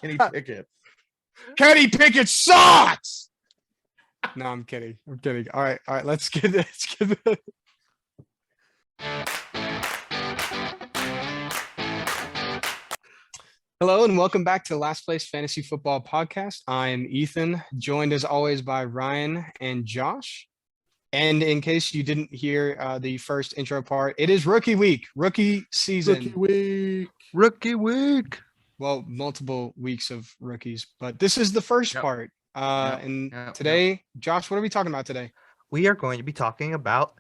Kenny Pickett. Kenny Pickett sucks. No, I'm kidding. All right. Let's get it. Hello and welcome back to the Last Place Fantasy Football Podcast. I'm Ethan, joined as always by Ryan and Josh. And in case you didn't hear the first intro part, it is rookie week, rookie season. Rookie week. Well, multiple weeks of rookies, but this is the first part. Today, Josh, what are we talking about today? We are going to be talking about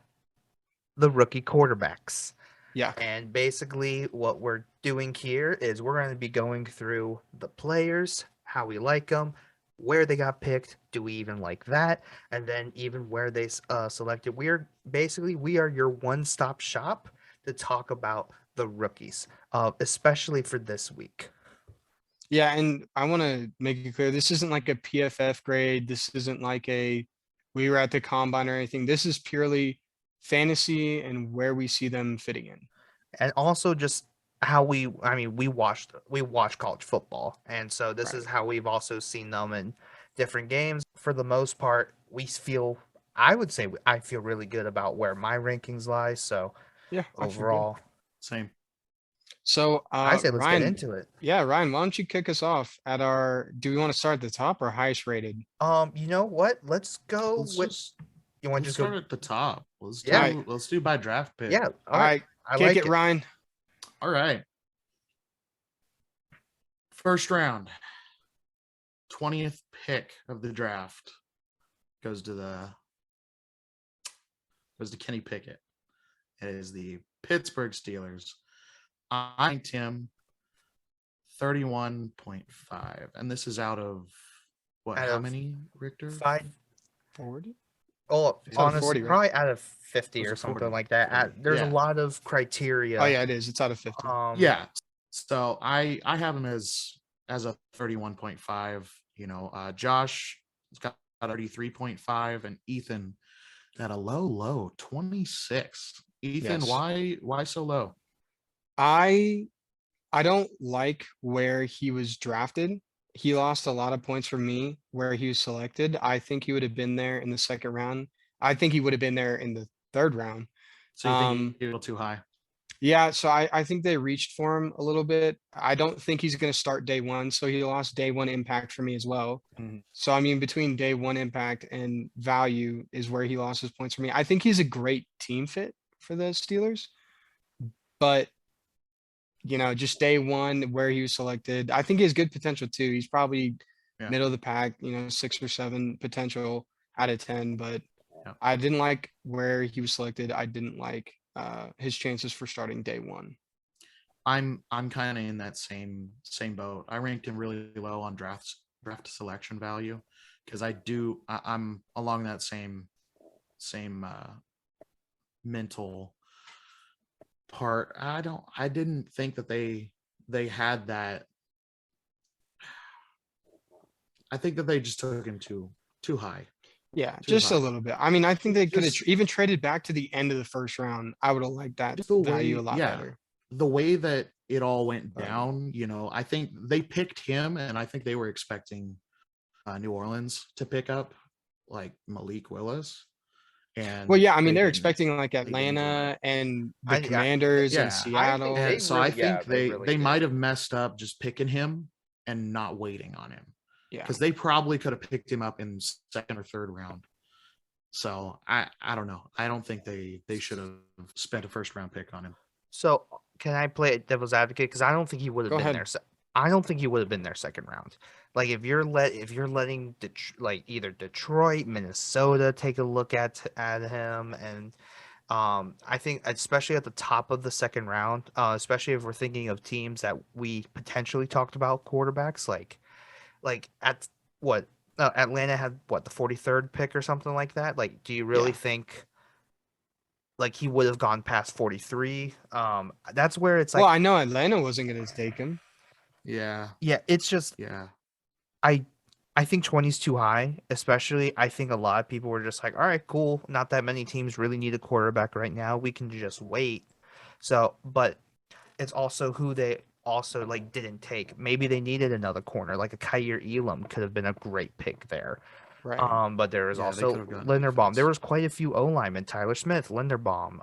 the rookie quarterbacks. Yeah. And basically what we're doing here is we're going to be going through the players, how we like them, where they got picked, do we even like that, and then even where they selected. We are your one-stop shop to talk about the rookies, especially for this week. Yeah, and I want to make it clear, this isn't like a PFF grade. This isn't like we were at the combine or anything. This is purely fantasy and where we see them fitting in. And also just how we watch college football. And so this is how we've also seen them in different games. For the most part, I feel really good about where my rankings lie. So yeah, overall, same. So I say let's Ryan, get into it. Yeah, Ryan, why don't you kick us off at do we want to start at the top or highest rated? You know what? Let's go you want to just start go at the top. Let's do by draft pick. Yeah. All right. Kick it, Ryan. All right. First round, 20th pick of the draft goes to Kenny Pickett. It is the Pittsburgh Steelers. I ranked him 31.5, and this is out of what? How many, Richter? 540. Oh, honestly, 40, right? Probably out of 50 or something 40. like that. There's a lot of criteria. Oh yeah, it is. It's out of 50. Yeah. So I have him as a 31.5. You know, Josh has got 33.5, and Ethan at a low 26. Ethan, Yes. why so low? I don't like where he was drafted. He lost a lot of points for me where he was selected. I think he would have been there in the second round. I think he would have been there in the third round. So you think he's a little too high? Yeah, so I think they reached for him a little bit. I don't think he's going to start day one, so he lost day one impact for me as well. Mm-hmm. So, I mean, between day one impact and value is where he lost his points for me. I think he's a great team fit for the Steelers, but you know, just day one where he was selected, I think he has good potential too. He's probably middle of the pack, 6 or 7 potential out of 10, but I didn't like where he was selected. I didn't like his chances for starting day one. I'm kind of in that same boat. I ranked him really low on draft selection value because I'm along that same mental part. I didn't think that they had that. I think that they just took him too high. Yeah, just a little bit. I mean, I think they could have even traded back to the end of the first round. I would have liked that value a lot better. The way that it all went down, I think they picked him, and I think they were expecting New Orleans to pick up like Malik Willis. And I mean, they're expecting like Atlanta and the Commanders and Seattle. I think they might have messed up just picking him and not waiting on him. Yeah, because they probably could have picked him up in second or third round. So I don't know. I don't think they should have spent a first round pick on him. So can I play devil's advocate? Because I don't think he would have been there. I don't think he would have been there second round. Like if you're letting either Detroit, Minnesota take a look at him, and I think especially at the top of the second round, especially if we're thinking of teams that we potentially talked about quarterbacks, like at what Atlanta had the 43rd pick or something like that. Like, do you really think like he would have gone past 43? That's where it's like. Well, I know Atlanta wasn't going to take him. Yeah. Yeah, it's just I think 20 is too high, especially I think a lot of people were just like, all right, cool. Not that many teams really need a quarterback right now. We can just wait. So, but it's also who they also like didn't take. Maybe they needed another corner, like a Kyer Elam could have been a great pick there. Right. But there was also Linderbaum. There was quite a few O linemen: Tyler Smith, Linderbaum.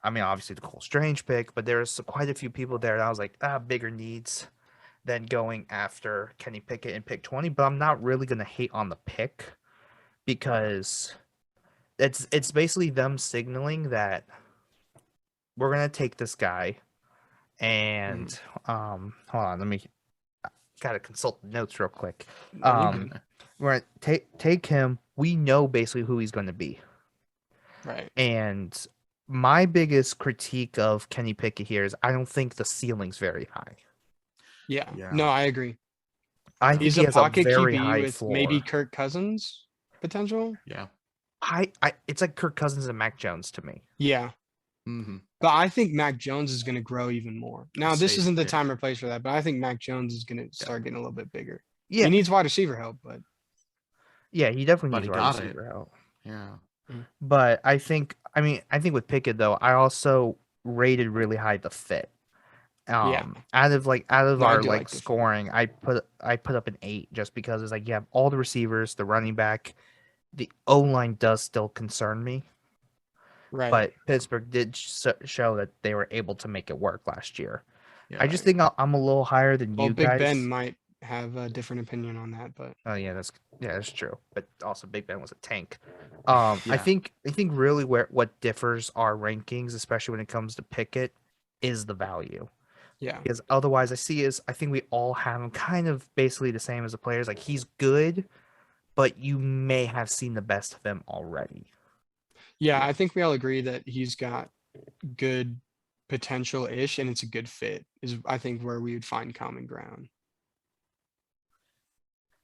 I mean, obviously the Cole Strange pick, but there was quite a few people there that I was like, bigger needs than going after Kenny Pickett in pick 20. But I'm not really gonna hate on the pick because it's basically them signaling that we're gonna take this guy, and hold on, let me gotta consult the notes real quick. We're gonna take him. We know basically who he's gonna be. Right. And my biggest critique of Kenny Pickett here is I don't think the ceiling's very high. Yeah. No, I agree. I think he has a very high with floor. Maybe Kirk Cousins potential. Yeah. It's like Kirk Cousins and Mac Jones to me. Yeah. Mm-hmm. But I think Mac Jones is going to grow even more. Now, this isn't the time or place for that, but I think Mac Jones is going to start getting a little bit bigger. Yeah. He needs wide receiver help, but. Yeah, he definitely needs wide receiver help. Yeah. But I think with Pickett, though, I also rated really high the fit. Out of our scoring, I put up an 8 just because it's like you have all the receivers, the running back, the O-line does still concern me. Right. But Pittsburgh did show that they were able to make it work last year. Yeah, I just think I'm a little higher than you guys. Big Ben might have a different opinion on that, but that's true. But also Big Ben was a tank. I think really what differs our rankings, especially when it comes to Pickett, is the value. Yeah. Because otherwise I think we all have him kind of basically the same as the players. Like he's good, but you may have seen the best of him already. Yeah, I think we all agree that he's got good potential-ish, and it's a good fit, is I think where we would find common ground.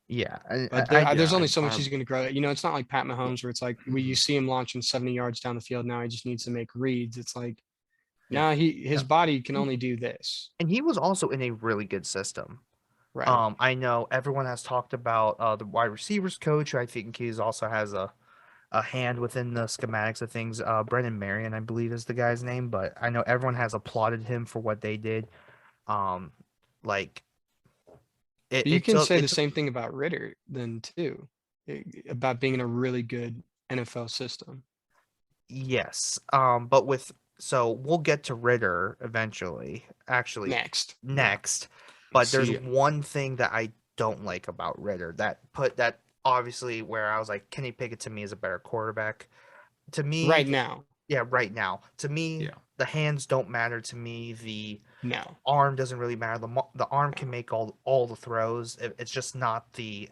Yeah. There's only so much he's going to grow. You know, it's not like Pat Mahomes where it's like you see him launching 70 yards down the field. Now he just needs to make reads. It's like, his body can only do this. And he was also in a really good system. Right. I know everyone has talked about the wide receivers coach, who I think he also has a hand within the schematics of things. Brendan Marion, I believe, is the guy's name, but I know everyone has applauded him for what they did. You can say the same thing about Ritter then too, about being in a really good NFL system. Yes. So we'll get to Ritter eventually. Actually, next. But there's one thing that I don't like about Ritter that obviously where I was like, Kenny Pickett to me is a better quarterback. To me, right now. Yeah, right now. To me, the hands don't matter to me. The No. arm doesn't really matter. The arm can make all the throws. It's just not the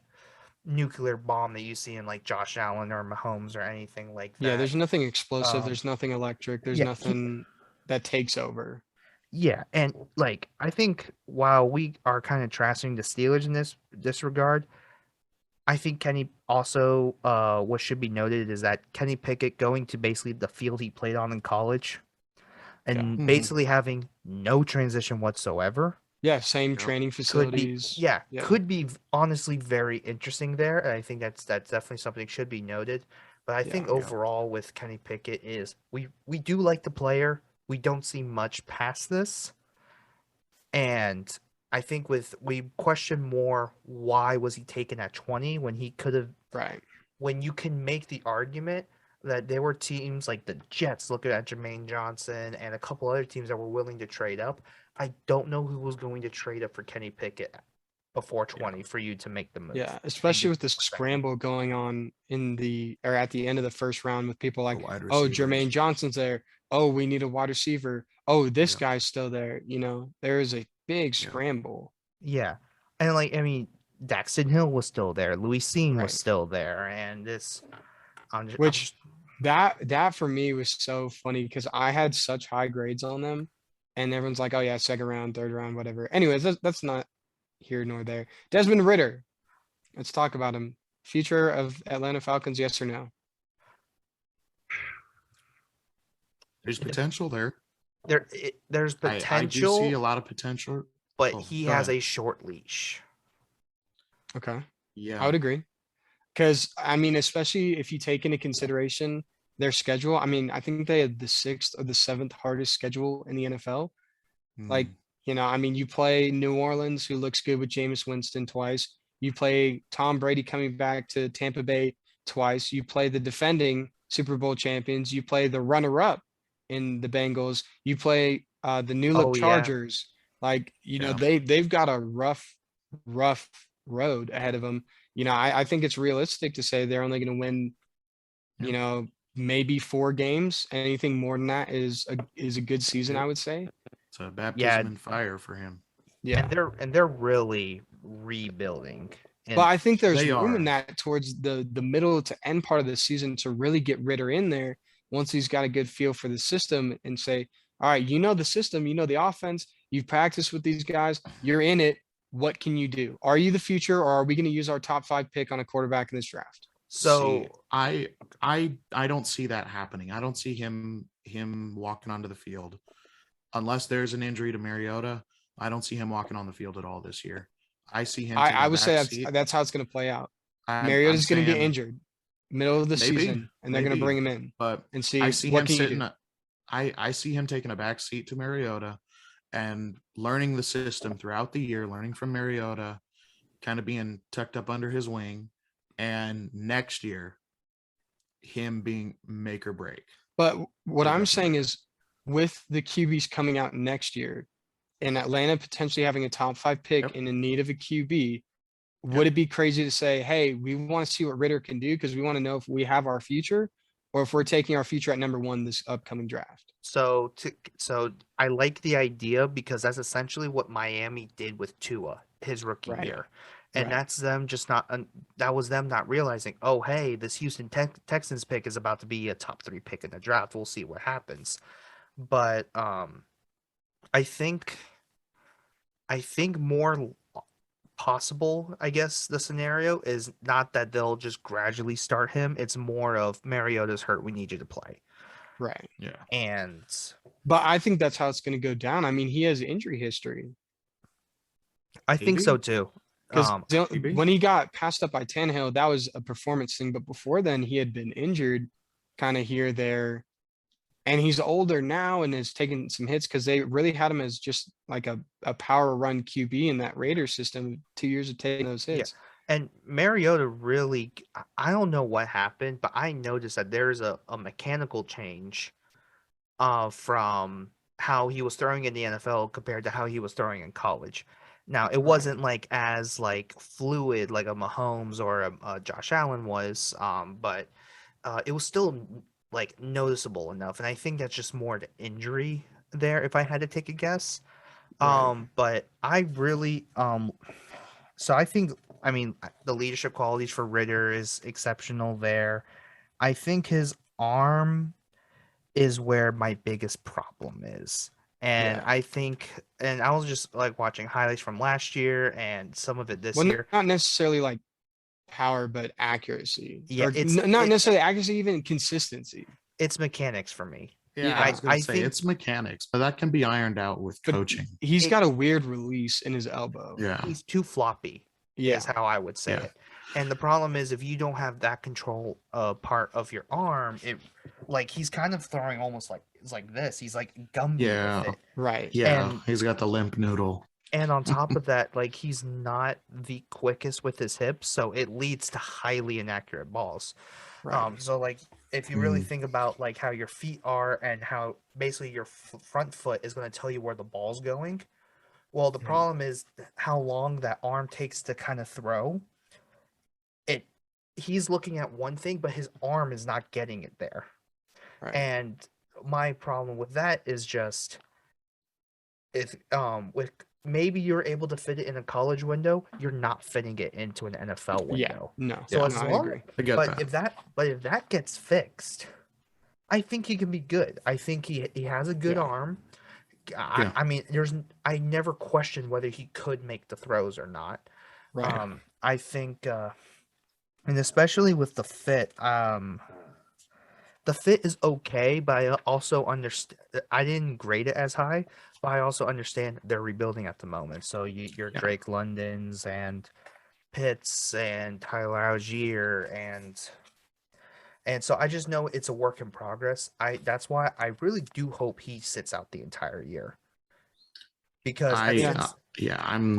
nuclear bomb that you see in like Josh Allen or Mahomes or anything like that. Yeah, there's nothing explosive. There's nothing electric. There's nothing that takes over. Yeah, and like I think while we are kind of trashing the Steelers in this regard, I think Kenny also what should be noted is that Kenny Pickett going to basically the field he played on in college and basically having no transition whatsoever. Yeah, same training facilities. Could be honestly very interesting there. And I think that's definitely something that should be noted. But I think overall with Kenny Pickett is we do like the player. We don't see much past this. And I think we question more why was he taken at 20 when he could have when you can make the argument that there were teams like the Jets looking at Jermaine Johnson and a couple other teams that were willing to trade up. I don't know who was going to trade up for Kenny Pickett before 20 for you to make the move. Yeah, especially with the scramble going on at the end of the first round with people like, oh, Jermaine Johnson's there. Oh, we need a wide receiver. Oh, this guy's still there. You know, there is a big scramble. Yeah. And like, I mean, Daxton Hill was still there. Louis Seen was still there. And this, that for me was so funny because I had such high grades on them and everyone's like, oh yeah, second round, third round, whatever. Anyways, that's not here nor there. Desmond Ritter. Let's talk about him. Future of Atlanta Falcons, yes or no? There's potential there. There's potential. I do see a lot of potential, but he has a short leash. Okay. Yeah, I would agree. Because I mean, especially if you take into consideration their schedule. I mean, I think they had the 6th or the 7th hardest schedule in the NFL. Like You know, I mean, you play New Orleans, who looks good with Jameis Winston twice. You play Tom Brady coming back to Tampa Bay twice. You play the defending Super Bowl champions. You play the runner-up in the Bengals. You play the new look Chargers. Like, you know, they've got a rough road ahead of them. You know, I think it's realistic to say they're only going to win, you know, maybe 4 games. Anything more than that is a good season, I would say. It's a baptism in fire for him. Yeah, and they're really rebuilding. But I think there's room in that towards the middle to end part of the season to really get Ritter in there once he's got a good feel for the system and say, all right, you know the system, you know the offense, you've practiced with these guys, you're in it. What can you do? Are you the future, or are we going to use our top 5 pick on a quarterback in this draft? So I don't see that happening. I don't see him walking onto the field unless there's an injury to Mariota. I don't see him walking on the field at all this year. I see him. I would say that's how it's going to play out. Mariota's going to be injured middle of the season, and they're going to bring him in. But and see I see what him can sitting. you do? I see him taking a back seat to Mariota and learning the system throughout the year, learning from Mariota, kind of being tucked up under his wing, and next year, him being make or break. But what I'm saying is, with the QBs coming out next year, and Atlanta potentially having a top 5 pick and in need of a QB, would it be crazy to say, hey, we want to see what Ritter can do because we want to know if we have our future or if we're taking our future at number 1 this upcoming draft? So I like the idea because that's essentially what Miami did with Tua his rookie year. And that's them just that was them not realizing, oh, hey, this Houston Texans pick is about to be a top 3 pick in the draft. We'll see what happens. But I think more possible, I guess, the scenario is not that they'll just gradually start him. It's more of Mariota's hurt. We need you to play. Right. Yeah. But I think that's how it's going to go down. I mean, he has injury history. I think so too. Because when he got passed up by Tannehill, that was a performance thing. But before then, he had been injured kind of here, there. And he's older now and has taken some hits because they really had him as just like a power run QB in that Raiders system. 2 years of taking those hits. Yeah. And Mariota really, I don't know what happened, but I noticed that there's a mechanical change from how he was throwing in the NFL compared to how he was throwing in college. Now, it wasn't like as like fluid like a Mahomes or a Josh Allen was, but it was still like noticeable enough. And I think that's just more the injury there, if I had to take a guess. But I really, so I think, I mean, the leadership qualities for Ritter is exceptional there. I think his arm is where my biggest problem is. And I think, and I was just like watching highlights from last year and some of it this year. Not necessarily like power, but accuracy. Yeah, it's not necessarily accuracy, even consistency. It's mechanics for me. Yeah, I was going to say it's mechanics, but that can be ironed out with coaching. He's got a weird release in his elbow. Yeah, he's too floppy. Yeah, is how I would say it. And the problem is, if you don't have that control part of your arm, it like he's kind of throwing almost like it's like this. He's like Gumby with it. Right. Yeah, and he's got the limp noodle. And on top of that, like he's not the quickest with his hips, so it leads to highly inaccurate balls. Right. So like if you really think about like how your feet are and how basically your front foot is going to tell you where the ball's going. Well, the problem is how long that arm takes to kind of throw. He's looking at one thing, but his arm is not getting it there. Right. And my problem with that is just if with maybe you're able to fit it in a college window, you're not fitting it into an NFL window. Yeah, no. So as long, if that gets fixed, I think he can be good. I think he has a good arm. I mean, I never questioned whether he could make the throws or not. Right. I think and especially with the fit, the fit is okay, but I also understand. I didn't grade it as high, but I also understand they're rebuilding at the moment. So your Drake Londons and Pitts and Tyler Algier and so I just know it's a work in progress. That's why I really do hope he sits out the entire year. Because I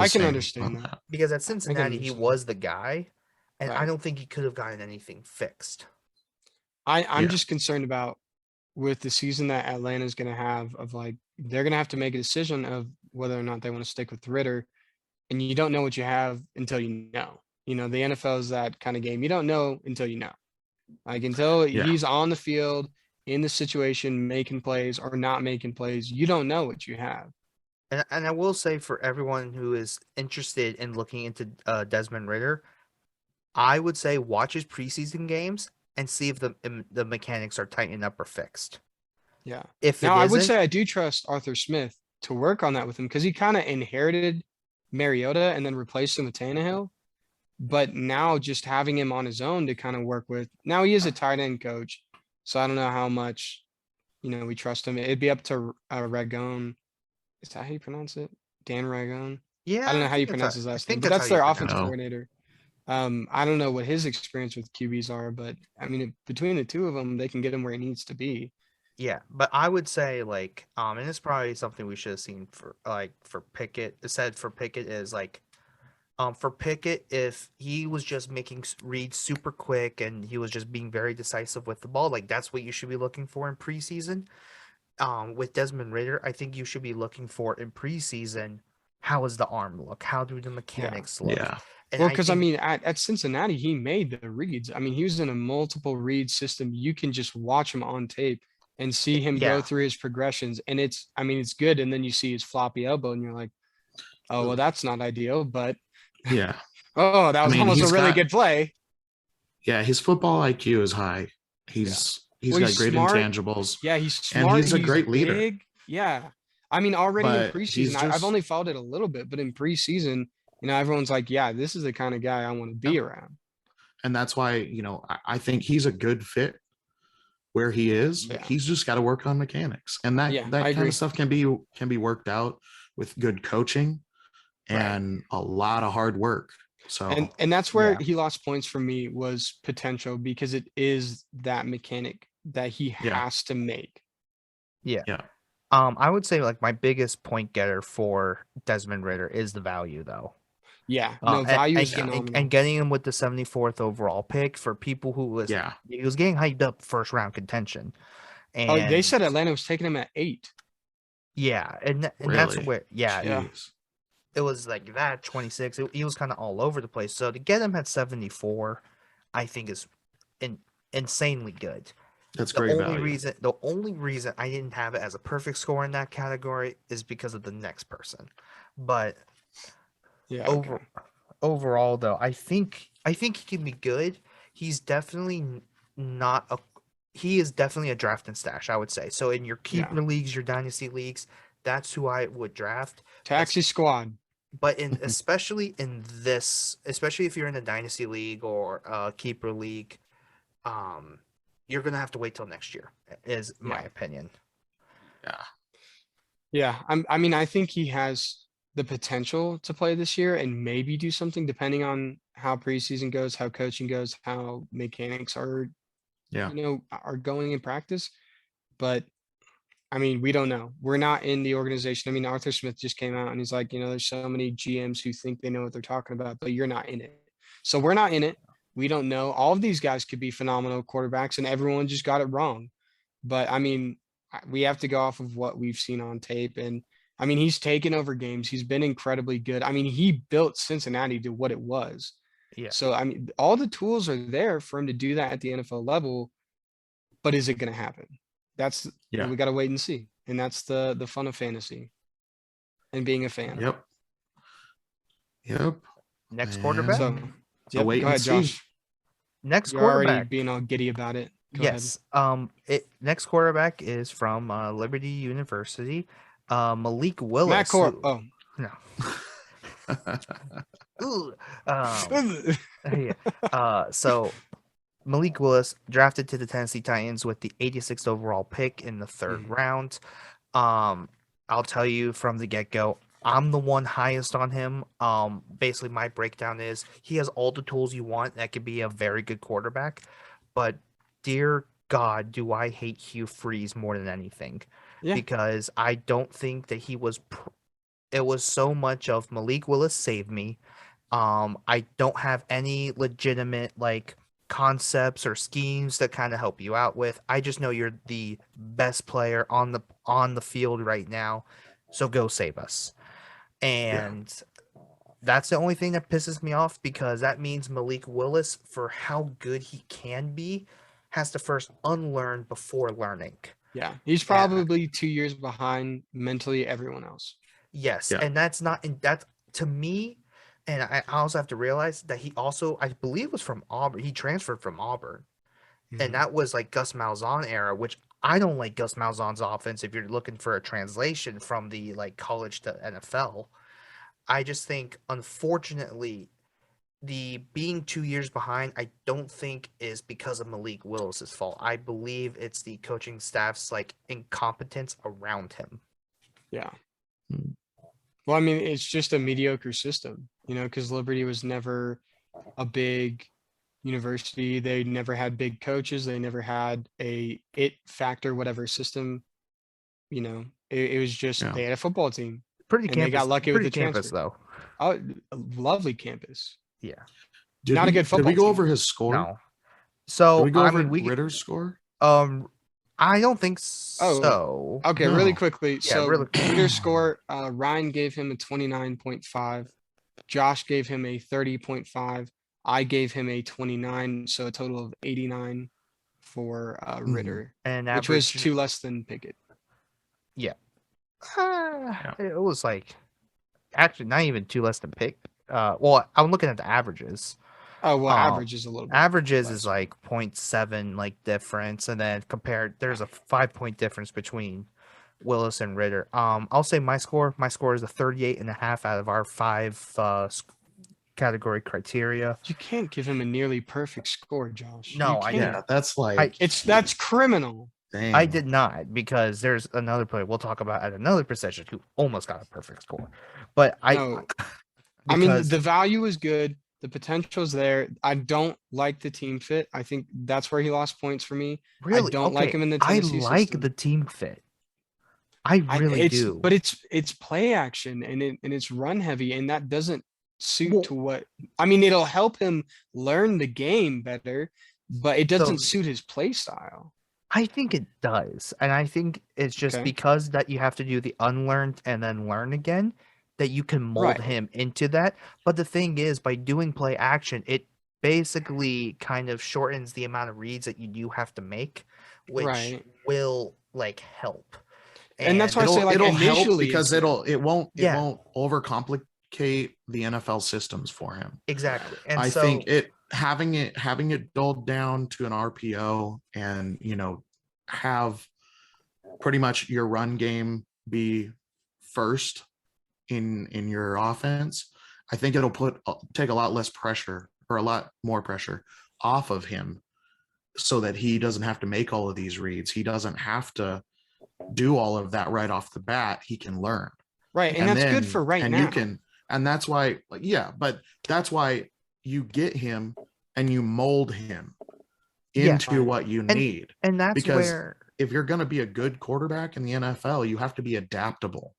can understand that. Because at Cincinnati, he was the guy, and I don't think he could have gotten anything fixed. I'm just concerned about with the season that Atlanta's going to have of like, they're going to have to make a decision of whether or not they want to stick with Ritter. And you don't know what you have until you know. You know, the NFL is that kind of game. You don't know until you know. Like until he's on the field in the situation, making plays or not making plays, you don't know what you have. And I will say for everyone who is interested in looking into Desmond Ritter, I would say watch his preseason games and see if the mechanics are tightened up or fixed. Yeah. I would say I do trust Arthur Smith to work on that with him because he kind of inherited Mariota and then replaced him with Tannehill. But now just having him on his own to kind of work with. Now he is a tight end coach, so I don't know how much, we trust him. It'd be up to Ragone. Is that how you pronounce it? Dan Ragone? Yeah. I don't know how you pronounce his last name, but that's their offensive coordinator. I don't know what his experience with QBs are, but I mean, between the two of them, they can get him where he needs to be. Yeah, but I would say and it's probably something we should have seen for Pickett. For Pickett is for Pickett, if he was just making reads super quick and he was just being very decisive with the ball, that's what you should be looking for in preseason. With Desmond Raider, I think you should be looking for in preseason, how does the arm look? How do the mechanics look? Yeah. Well, because at Cincinnati, he made the reads. I mean, he was in a multiple read system. You can just watch him on tape and see him go through his progressions. And it's good. And then you see his floppy elbow and you're like, oh, well, that's not ideal. But yeah. Oh, that was almost a really good play. Yeah, his football IQ is high. He's got great smart. intangibles. Yeah, he's smart. And he's a great leader. Big. Yeah. I mean, already in preseason, I've only followed it a little bit, but in preseason, everyone's like, yeah, this is the kind of guy I want to be around. And that's why, I think he's a good fit where he is. Yeah. He's just got to work on mechanics. And that kind of stuff can be worked out with good coaching and a lot of hard work. So and that's where he lost points for me was potential, because it is that mechanic that he has to make. Yeah. I would say my biggest point getter for Desmond Ritter is the value, though. Yeah, value is phenomenal. And getting him with the 74th overall pick for people who he was getting hyped up first round contention. And they said Atlanta was taking him at 8. Yeah, and really? that's where it was that 26. He was kind of all over the place. So to get him at 74, I think is insanely good. That's great value. The only reason I didn't have it as a perfect score in that category is because of the next person. But overall, though, I think he can be good. He's definitely he is definitely a draft and stash, I would say. So in your keeper leagues, your dynasty leagues, that's who I would draft. Taxi squad. But especially if you're in a dynasty league or a keeper league, you're gonna have to wait till next year, is my opinion. Yeah. I think he has the potential to play this year and maybe do something depending on how preseason goes, how coaching goes, how mechanics are, are going in practice. But we don't know. We're not in the organization. Arthur Smith just came out and he's like, there's so many GMs who think they know what they're talking about, but you're not in it. So we're not in it. We don't know. All of these guys could be phenomenal quarterbacks and everyone just got it wrong. But we have to go off of what we've seen on tape. And he's taken over games. He's been incredibly good. He built Cincinnati to what it was. Yeah. So, all the tools are there for him to do that at the NFL level, but is it going to happen? That's we got to wait and see. And that's the fun of fantasy and being a fan. Yep. Next quarterback. So, go ahead, Josh. Next You're quarterback. Already being all giddy about it. Go yes. ahead. Next quarterback is from Liberty University. Malik Willis. Matt Corp. Oh no. So Malik Willis drafted to the Tennessee Titans with the 86th overall pick in the third round. I'll tell you from the get-go, I'm the one highest on him. Basically, my breakdown is he has all the tools you want. That could be a very good quarterback. But dear God, do I hate Hugh Freeze more than anything. Yeah. Because I don't think that he was it was so much of Malik Willis saved me. I don't have any legitimate like concepts or schemes that kind of help you out with. I just know you're the best player on the field right now, so go save us. And that's the only thing that pisses me off, because that means Malik Willis, for how good he can be, has to first unlearn before learning. Yeah, he's probably 2 years behind mentally everyone else. Yes, and that's to me. And I also have to realize that he also, I believe, was from Auburn. He transferred from Auburn. And that was like Gus Malzahn era, which I don't like Gus Malzahn's offense if you're looking for a translation from the like college to NFL. I just think, unfortunately, the being 2 years behind, I don't think is because of Malik Willis's fault. I believe it's the coaching staff's like incompetence around him. Yeah. Well, I mean, it's just a mediocre system, because Liberty was never a big university. They never had big coaches. They never had a it factor, whatever system, it was just, they had a football team. Pretty campus. They got lucky with the campus, transfer. though. Oh, a lovely campus. Yeah. Not a good football Did we go team. over his score? No. So did we go over Ritter's score? I don't think so. Okay, No. really quickly. So really quickly. Ritter's score, Ryan gave him a 29.5. Josh gave him a 30.5. I gave him a 29, so a total of 89 for Ritter, And which was 2 less than Pickett. Yeah. It was like actually not even 2 less than Pick. Well, I'm looking at the averages. Oh, well, average is a little bit averages less. Is like 0.7 like difference, and then compared, there's a 5-point difference between Willis and Ritter. I'll say my score is a 38.5 out of our 5 category criteria. You can't give him a nearly perfect score, Josh. No, I Yeah, that's like that's criminal. Damn. I did not, because there's another player we'll talk about at another position who almost got a perfect score. But I mean, the value is good. The potential is there. I don't like the team fit. I think that's where he lost points for me. Really? I don't like him in the Tennessee I like system. the team fit. I really do. But it's play action and it's run heavy, and that doesn't suit to what I mean. It'll help him learn the game better, but it doesn't suit his play style. I think it does. And I think it's just because that you have to do the unlearned and then learn again, that you can mold him into that. But the thing is, by doing play action, it basically kind of shortens the amount of reads that you do have to make, which will like help. And that's why I say, like, it'll help initially because it won't overcomplicate the NFL systems for him. Exactly. And I think having it dulled down to an RPO and have pretty much your run game be first in your offense, I think it'll take a lot less pressure, or a lot more pressure off of him, so that he doesn't have to make all of these reads. He doesn't have to do all of that right off the bat. He can learn. Right. And that's good for now. You can, and that's why, but that's why you get him and you mold him into what you need. And that's because where, if you're going to be a good quarterback in the NFL, you have to be adaptable.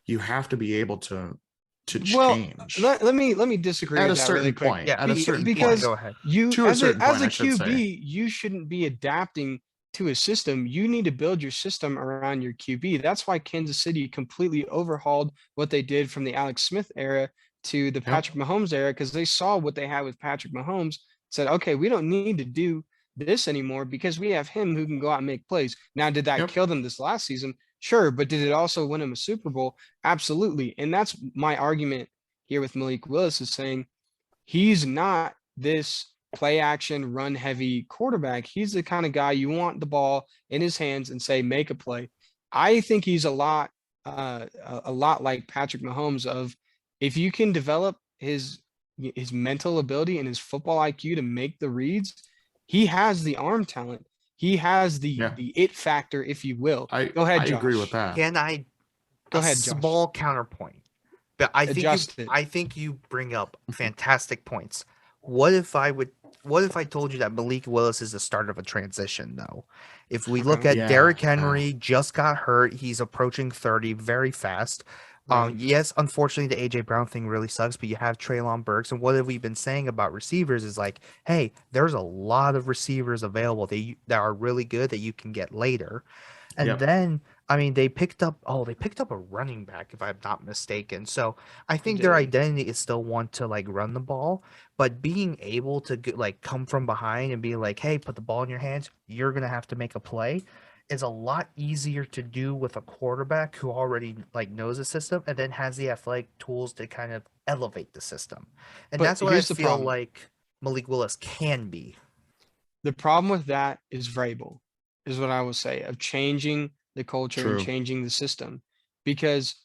You have to be able to change. Let me disagree at with a that certain really quick. point. Yeah, at a certain because go ahead. You to as a a certain point, QB, you shouldn't be adapting to a system. You need to build your system around your QB. That's why Kansas City completely overhauled what they did from the Alex Smith era to the Patrick Mahomes era, because they saw what they had with Patrick Mahomes, said, okay, we don't need to do this anymore because we have him who can go out and make plays. Now, did that kill them this last season? Sure. But did it also win him a Super Bowl? Absolutely. And that's my argument here with Malik Willis, is saying he's not this play action, run heavy quarterback. He's the kind of guy you want the ball in his hands and say, make a play. I think he's a lot like Patrick Mahomes, of if you can develop his mental ability and his football IQ to make the reads, he has the arm talent. He has the it factor, if you will. Go ahead, Josh. I agree with that. Can I go ahead, small Josh. Counterpoint? But I think you bring up fantastic points. What if I would What if I told you that Malik Willis is the start of a transition, though? If we look at Derrick Henry, just got hurt. He's approaching 30 very fast. Yes, unfortunately, the A.J. Brown thing really sucks, but you have Treylon Burks. And what have we been saying about receivers is like, hey, there's a lot of receivers available that are really good that you can get later. And then, I mean, they picked up a running back, if I'm not mistaken. So I think their identity is still want to like run the ball, but being able to like come from behind and be like, hey, put the ball in your hands, you're going to have to make a play, is a lot easier to do with a quarterback who already like knows the system and then has the athletic tools to kind of elevate the system. And that's what I feel like Malik Willis can be. The problem with that is Vrabel, is what I will say, of changing the culture and changing the system. Because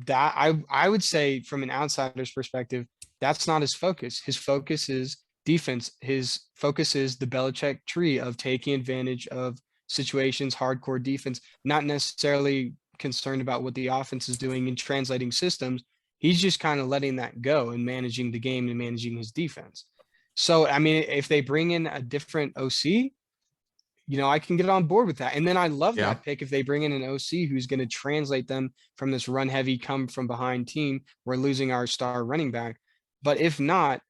that I would say from an outsider's perspective, that's not his focus. His focus is defense. His focus is the Belichick tree of taking advantage of situations, hardcore defense, not necessarily concerned about what the offense is doing and translating systems. He's just kind of letting that go and managing the game and managing his defense. So, I mean, if they bring in a different OC, I can get on board with that. And then I love that pick if they bring in an OC who's going to translate them from this run heavy, come from behind team. We're losing our star running back. But if not,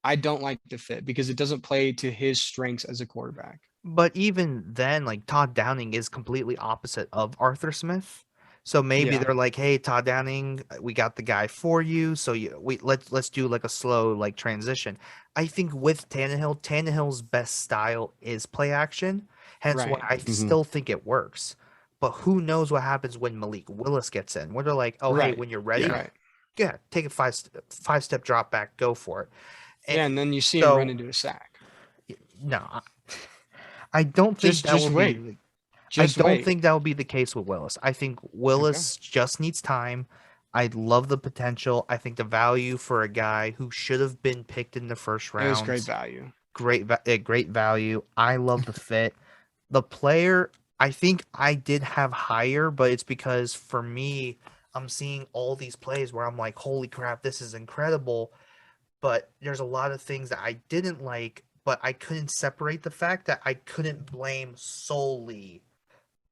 I don't like the fit because it doesn't play to his strengths as a quarterback. But even then, like Todd Downing is completely opposite of Arthur Smith. So maybe they're like, hey, Todd Downing, we got the guy for you. So let's do like a slow like transition. I think with Tannehill's best style is play action. Hence why I still think it works. But who knows what happens when Malik Willis gets in? Where they're like, oh, hey, when you're ready, take a five-step drop back, go for it. And then you see him run into a sack. No, I don't think that will be. I don't think that will be the case with Willis. I think Willis just needs time. I love the potential. I think the value for a guy who should have been picked in the first round. It was great value. Great value. I love the fit. The player, I think I did have higher, but it's because for me, I'm seeing all these plays where I'm like, holy crap, this is incredible. But there's a lot of things that I didn't like, but I couldn't separate the fact that I couldn't blame solely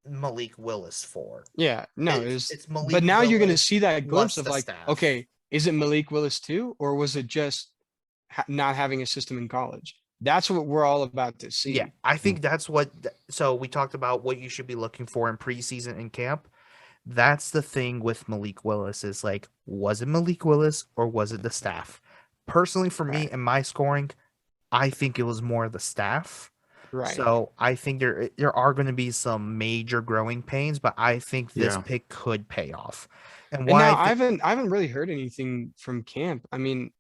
Malik Willis for. Yeah, no, it's Malik. But now Willis, you're going to see that glimpse of like, okay, is it Malik Willis too, or was it just not having a system in college? That's what we're all about to see. Yeah, I think that's what. So we talked about what you should be looking for in preseason and camp. That's the thing with Malik Willis is like, was it Malik Willis or was it the staff? Personally, for me and my scoring, I think it was more the staff. Right. So I think there are going to be some major growing pains, but I think this pick could pay off. And now I haven't really heard anything from camp. I mean,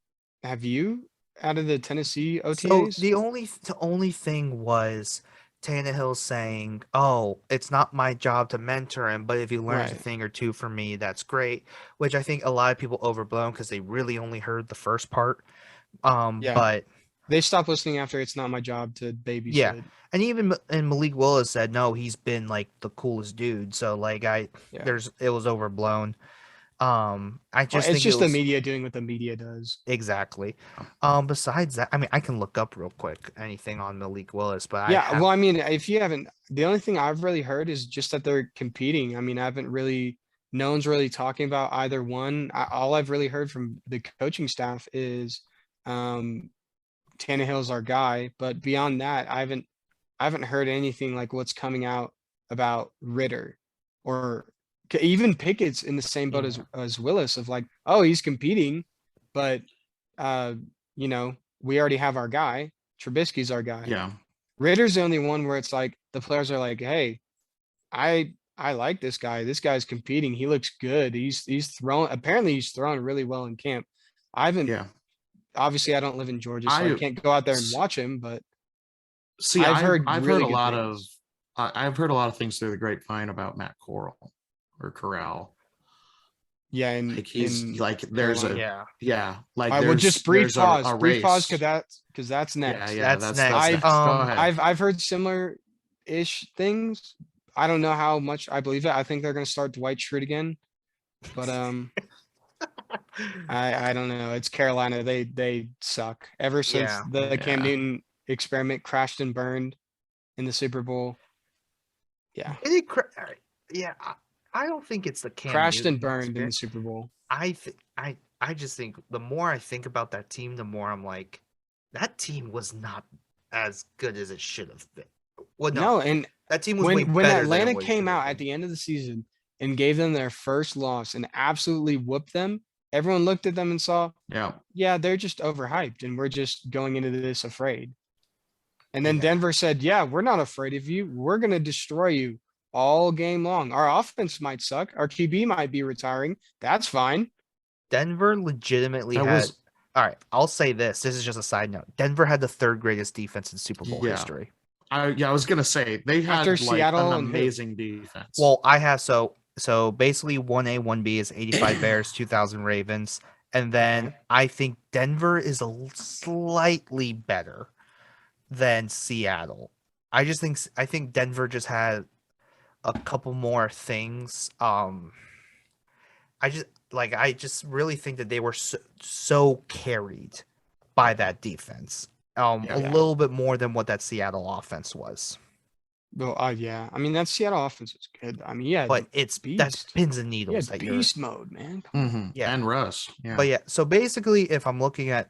have you out of the Tennessee OTAs? So the only thing was Tannehill saying, "Oh, it's not my job to mentor him, but if he learns a thing or two from me, that's great." Which I think a lot of people overblown because they really only heard the first part. But they stopped listening after "It's not my job to babysit." Yeah, and Malik Willis said no, he's been like the coolest dude. So like it was overblown. It's just the media doing what the media does. Exactly. Besides that, I mean, I can look up real quick anything on Malik Willis, but well, I mean, if you haven't, the only thing I've really heard is just that they're competing. I mean, no one's really talking about either one. All I've really heard from the coaching staff is Tannehill's our guy, but beyond that, I haven't heard anything like what's coming out about Ritter or even Pickett's in the same boat as Willis of like, oh, he's competing, but we already have our guy. Trubisky's our guy. Yeah. Ritter's the only one where it's like the players are like, hey, I like this guy. This guy's apparently he's thrown really well in camp. Obviously I don't live in Georgia, so I can't go out there and watch him, but I've heard a lot of things through the grapevine about Matt Corral. Yeah, and like he's like there's like just brief pause because that's next. Yeah, that's next. I've heard similar-ish things. I don't know how much I believe it. I think they're going to start Dwight Schrute again, but I don't know. It's Carolina. They suck ever since the Cam Newton experiment crashed and burned in the Super Bowl. Yeah. Yeah, I don't think it's the Cam Crashed Newton and burned in the experience. Super Bowl. I just think the more I think about that team, the more I'm like, that team was not as good as it should have been. Well, No, and that team was way when better Atlanta than it came out been. at the end of the season and gave them their first loss and absolutely whooped them, everyone looked at them and saw, yeah, they're just overhyped and we're just going into this afraid. And then Denver said, yeah, we're not afraid of you. We're going to destroy you all game long. Our offense might suck. Our QB might be retiring. That's fine. Denver legitimately all right, I'll say this. This is just a side note. Denver had the third greatest defense in Super Bowl history. I was gonna say they had After Seattle an amazing defense. Well, I have so basically 1A, 1B is 85 Bears, 2000 Ravens, and then I think Denver is a slightly better than Seattle. I think Denver just had a couple more things. I just really think that they were so carried by that defense. A little bit more than what that Seattle offense was. Well, yeah. I mean, that Seattle offense was good. I mean, yeah. But that's pins and needles. Yeah, beast mode, man. Yeah. And Russ. Yeah. But yeah, so basically, if I'm looking at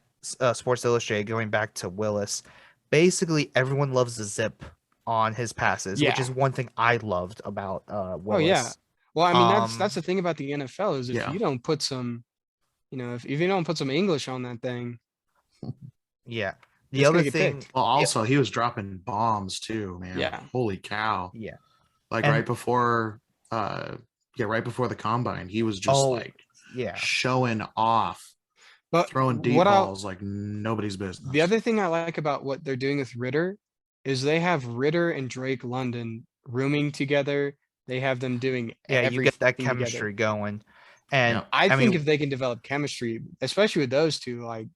Sports Illustrated, going back to Willis, basically everyone loves the zip on his passes, which is one thing I loved about Willis. Oh, yeah. Well, I mean, that's the thing about the NFL is if you don't put some, if you don't put some English on that thing. Yeah. The other thing. Well, also he was dropping bombs too, man. Yeah. Holy cow. Yeah. Right before the combine, he was just showing off, but throwing deep balls like nobody's business. The other thing I like about what they're doing with Ritter is they have Ritter and Drake London rooming together. They have them doing you get that chemistry going. And I think if they can develop chemistry, especially with those two,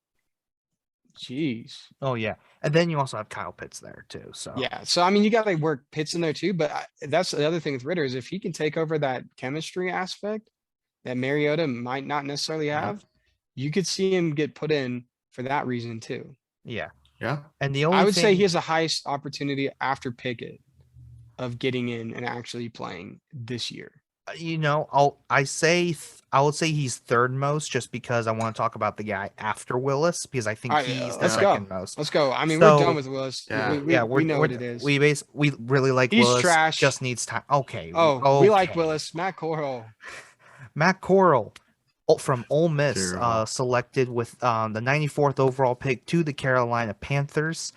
geez. Oh yeah, and then you also have Kyle Pitts there too. So so I mean, you got to work Pitts in there too. But that's the other thing with Ritter is if he can take over that chemistry aspect that Mariota might not necessarily have, you could see him get put in for that reason too. Yeah. And I would say he has the highest opportunity after Pickett of getting in and actually playing this year. I would say he's third most just because I want to talk about the guy after Willis because I think he's the second most. Let's go. I mean, we're done with Willis. We know what it is. We really like he's Willis. Trash. Just needs time. Okay. We like Willis. Matt Corral from Ole Miss, selected with the 94th overall pick to the Carolina Panthers.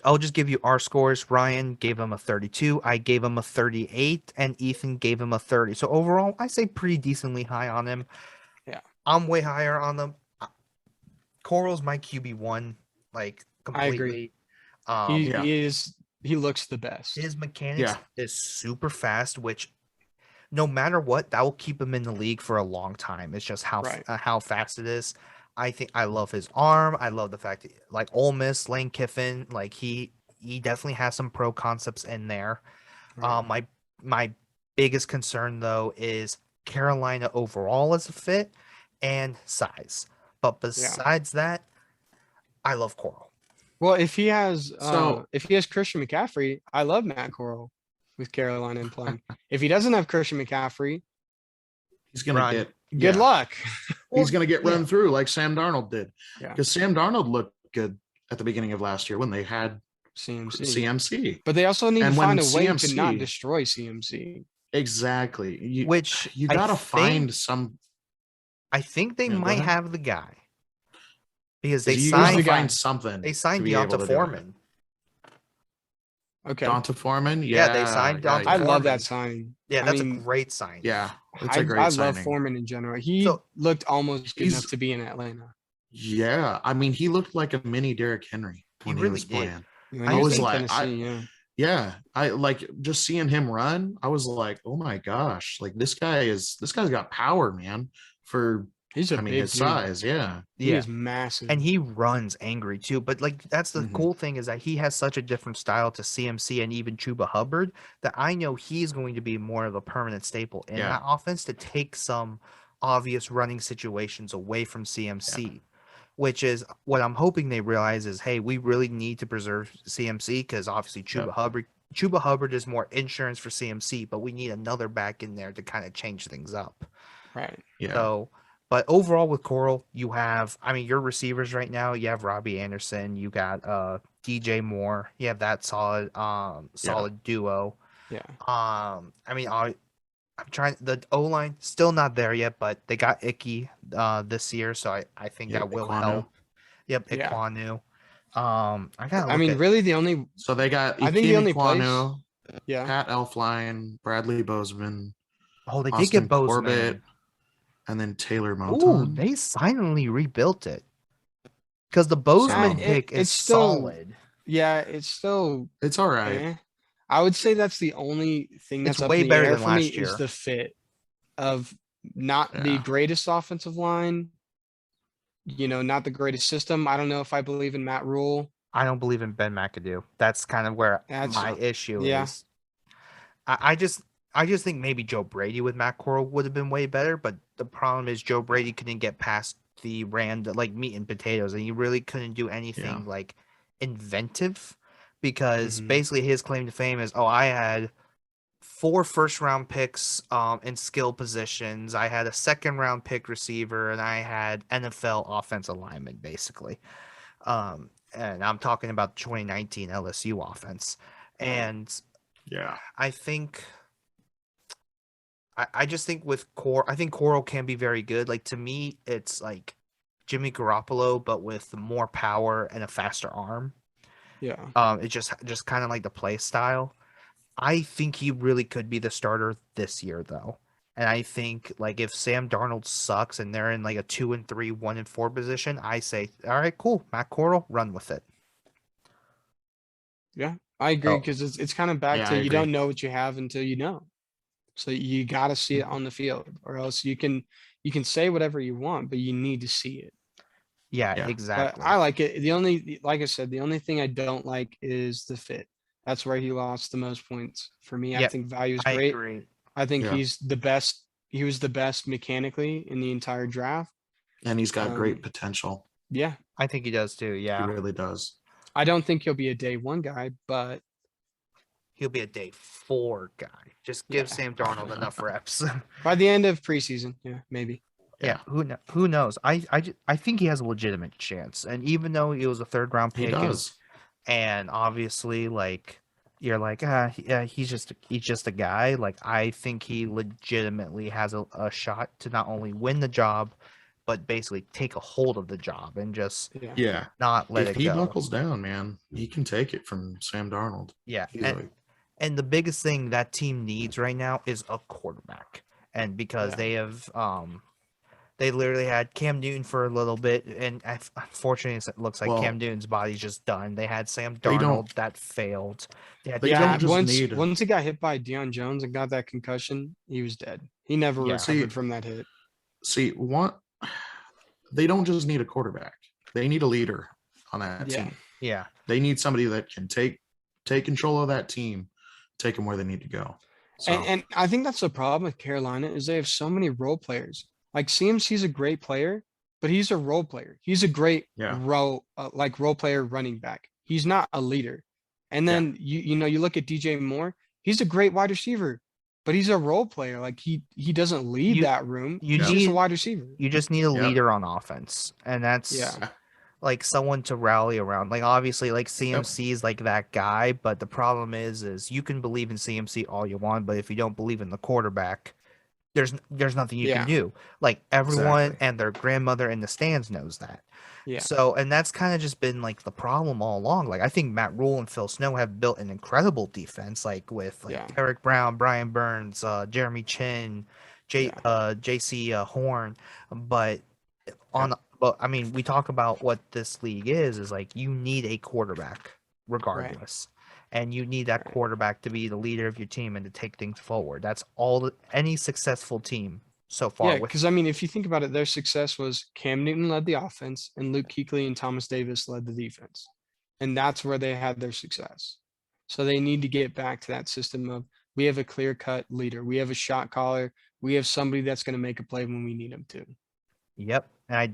I'll just give you our scores. Ryan gave him a 32. I gave him a 38, and Ethan gave him a 30. So overall, I say pretty decently high on him. Yeah, I'm way higher on them. Coral's my QB1, completely. I agree. He looks the best. His mechanics is super fast, which no matter what, that will keep him in the league for a long time. It's just how fast it is. I think I love his arm. I love the fact that, Ole Miss, Lane Kiffin, he definitely has some pro concepts in there. Right. My biggest concern though is Carolina overall as a fit and size. But besides that, I love Corral. Well, if he has Christian McCaffrey, I love Matt Corral with Carolina and playing. If he doesn't have Christian McCaffrey, he's gonna get good luck. He's going to get run through like Sam Darnold did. Because Sam Darnold looked good at the beginning of last year when they had CMC. But they also need to find a way to not destroy CMC. Exactly. You got to find some. I think they might have the guy. Because they signed something. They signed Deonta Foreman. Okay. Donta Foreman, they signed Donta. I love that signing. Yeah, that's a great sign. Yeah, it's a great signing. I love Foreman in general. He looked almost good enough to be in Atlanta. Yeah, I mean, he looked like a mini Derrick Henry when he was playing. I was like, I just seeing him run. I was like, oh my gosh, this guy's got power, man. His size, he is massive, and he runs angry too. But that's the cool thing is that he has such a different style to CMC and even Chuba Hubbard that I know he's going to be more of a permanent staple in that offense to take some obvious running situations away from CMC. which is what I'm hoping they realize is, hey, we really need to preserve CMC because obviously Chuba Hubbard is more insurance for CMC, but we need another back in there to kind of change things up. Right. Yeah. So, but overall with Coral, you have, I mean, your receivers right now, you have Robbie Anderson, you got DJ Moore, you have that solid duo. Yeah. I mean, I'm trying, the O-line still not there yet, but they got Icky this year, so I think that will help. Yep, Iquanu. I mean, really the only. So they got I think the only Iquanu, yeah, Pat Elflein, Bradley Bozeman. Oh, they Austin did get Bozeman. Corbett, and then Taylor Moton. Ooh, they silently rebuilt it because the Bozeman pick is solid. Yeah, it's all right. Eh. I would say that's the only thing that's up way in the better air than for me last year. is the fit of not the greatest offensive line. You know, not the greatest system. I don't know if I believe in Matt Rule. I don't believe in Ben McAdoo. That's kind of where my issue is. I just think maybe Joe Brady with Matt Corral would have been way better, but the problem is Joe Brady couldn't get past the like meat and potatoes, and he really couldn't do anything like inventive because basically his claim to fame is, I had 4 first-round picks in skill positions. I had a second-round pick receiver, and I had NFL offensive lineman, basically. And I'm talking about 2019 LSU offense. And I think I just think with I think Coral can be very good. Like, to me, it's like Jimmy Garoppolo, but with more power and a faster arm. Yeah. It's just kind of like the play style. I think he really could be the starter this year, though. And I think, like, if Sam Darnold sucks and they're in like a 2-3, 1-4 position, I say, all right, cool, Matt Corral, run with it. Yeah, I agree, because it's kind of back to you don't know what you have until you know. So you got to see it on the field, or else you can say whatever you want, but you need to see it. Yeah, exactly. But I like it. Like I said, the only thing I don't like is the fit. That's where he lost the most points for me. I think value is great. I think he's the best. He was the best mechanically in the entire draft. And he's got great potential. Yeah. I think he does too. Yeah. He really does. I don't think he'll be a day 1 guy, but he'll be a day 4 guy. Just give Sam Darnold enough reps. By the end of preseason, maybe. Yeah, who knows? I think he has a legitimate chance. And even though he was a 3rd-round pick, and obviously, like, you're like, he's just a guy. Like, I think he legitimately has a shot to not only win the job, but basically take a hold of the job and just not let it go. If he buckles down, man, he can take it from Sam Darnold. Yeah, and the biggest thing that team needs right now is a quarterback, and because they have they literally had Cam Newton for a little bit, and unfortunately, it looks like Cam Newton's body's just done. They had Sam Darnold that failed. Once he got hit by Deion Jones and got that concussion, he was dead. He never recovered from that hit. They don't just need a quarterback. They need a leader on that team. Yeah. They need somebody that can take control of that team, take them where they need to go. So. And I think that's the problem with Carolina is they have so many role players. Like CMC's a great player, but he's a role player. He's a great role player running back. He's not a leader. And then you look at DJ Moore, he's a great wide receiver, but he's a role player. Like he doesn't lead that room. He's just a wide receiver. You just need a leader on offense. And that's like someone to rally around. Like obviously like CMC is like that guy, but the problem is you can believe in CMC all you want, but if you don't believe in the quarterback, there's nothing you can do. Like everyone and their grandmother in the stands knows that. Yeah. So, and that's kind of just been like the problem all along. Like I think Matt Rule and Phil Snow have built an incredible defense, like with Eric Brown, Brian Burns, Jeremy Chin, JC Horn. But I mean, we talk about what this league is like you need a quarterback regardless. Right. And you need that quarterback to be the leader of your team and to take things forward. That's all any successful team so far. Yeah, because I mean, if you think about it, their success was Cam Newton led the offense and Luke Kuechly and Thomas Davis led the defense. And that's where they had their success. So they need to get back to that system of we have a clear-cut leader. We have a shot caller. We have somebody that's going to make a play when we need him to. Yep, and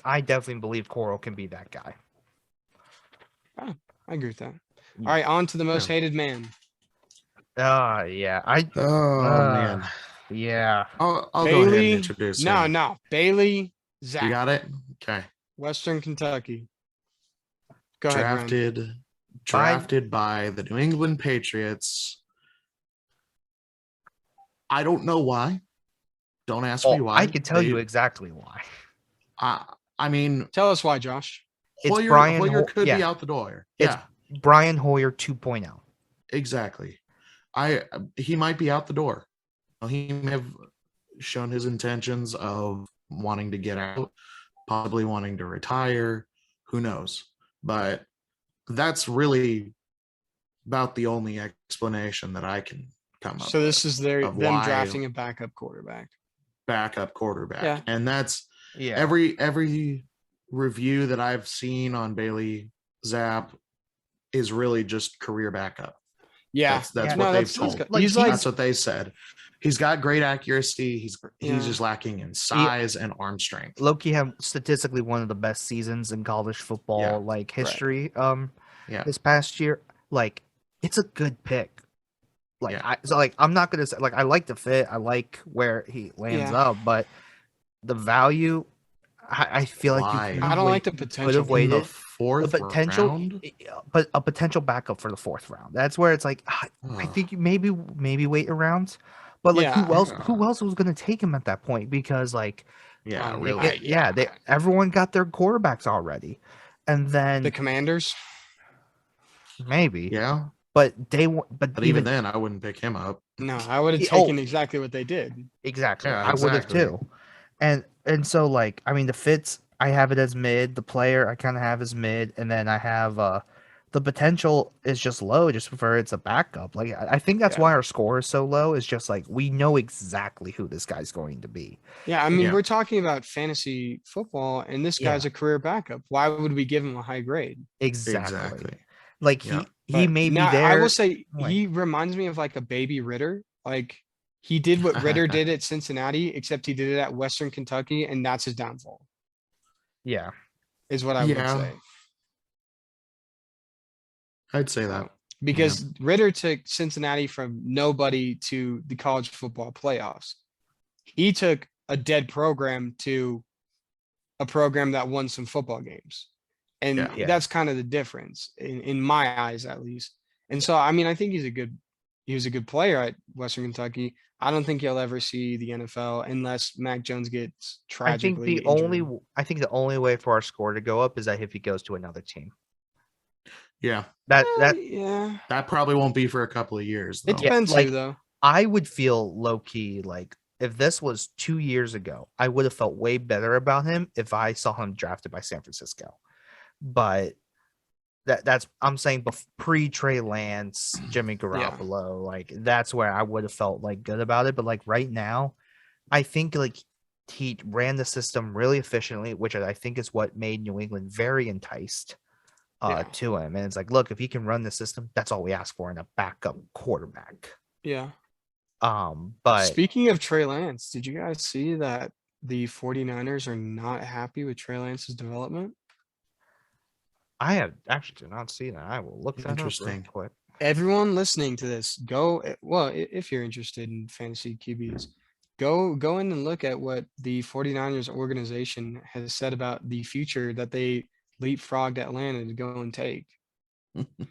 I definitely believe Coral can be that guy. Oh, I agree with that. All right, on to the most hated man. Yeah. Man. Yeah. I'll Bailey, go ahead and introduce him. No. Bailey Zapp. You got it? Okay. Western Kentucky. Go ahead, Drafted by the New England Patriots. I don't know why. Don't ask me why. I can tell you exactly why. I mean, tell us why, Josh. Hoyer could be out the door. It's Brian Hoyer 2.0. Exactly. He might be out the door. He may have shown his intentions of wanting to get out, possibly wanting to retire. Who knows? But that's really about the only explanation that I can come up with. So this is them drafting a backup quarterback. Yeah. And that's every review that I've seen on Bailey Zapp is really just career backup. Yeah. That's what they've told. That's what they said. He's got great accuracy. He's just lacking in size and arm strength. Loki had statistically one of the best seasons in college football history. This past year, it's a good pick. I'm not gonna say I like the fit. I like where he lands up, but the value, I feel like I don't like the potential. Could have waited. Fourth round? But a potential backup for the fourth round. That's where it's I think you maybe wait around. But who else was going to take him at that point? Because everyone got their quarterbacks already, and then the Commanders, maybe, But even then, I wouldn't pick him up. No, I would have taken exactly what they did. Exactly, I would have too. And so the fits, I have it as mid. The player I kind of have as mid, and then I have the potential is just low, just for it's a backup. I think that's why our score is so low. Is just we know exactly who this guy's going to be. Yeah, I mean we're talking about fantasy football, and this guy's a career backup. Why would we give him a high grade? Exactly. He may be there. I will say he reminds me of a baby Ritter. He did what Ritter did at Cincinnati, except he did it at Western Kentucky, and that's his downfall. Yeah, is what I would say. I'd say that because Ritter took Cincinnati from nobody to the college football playoffs. He took a dead program to a program that won some football games. And that's kind of the difference in my eyes, at least. And so, I mean, I think he was a good player at Western Kentucky. I don't think he'll ever see the NFL unless Mac Jones gets tragically injured. I think the only way for our score to go up is that if he goes to another team. Yeah. That probably won't be for a couple of years, though. It depends who, though. I would feel low key if this was 2 years ago, I would have felt way better about him if I saw him drafted by San Francisco. But that's I'm saying pre Trey Lance, Jimmy Garoppolo, that's where I would have felt good about it. But right now, I think he ran the system really efficiently, which I think is what made New England very enticed to him. And it's look, if he can run the system, that's all we ask for in a backup quarterback. Yeah. But speaking of Trey Lance, did you guys see that the 49ers are not happy with Trey Lance's development? I have actually did not see that. I will look that up real quick. Everyone listening to this, if you're interested in fantasy QBs, go in and look at what the 49ers organization has said about the future that they leapfrogged Atlanta to go and take.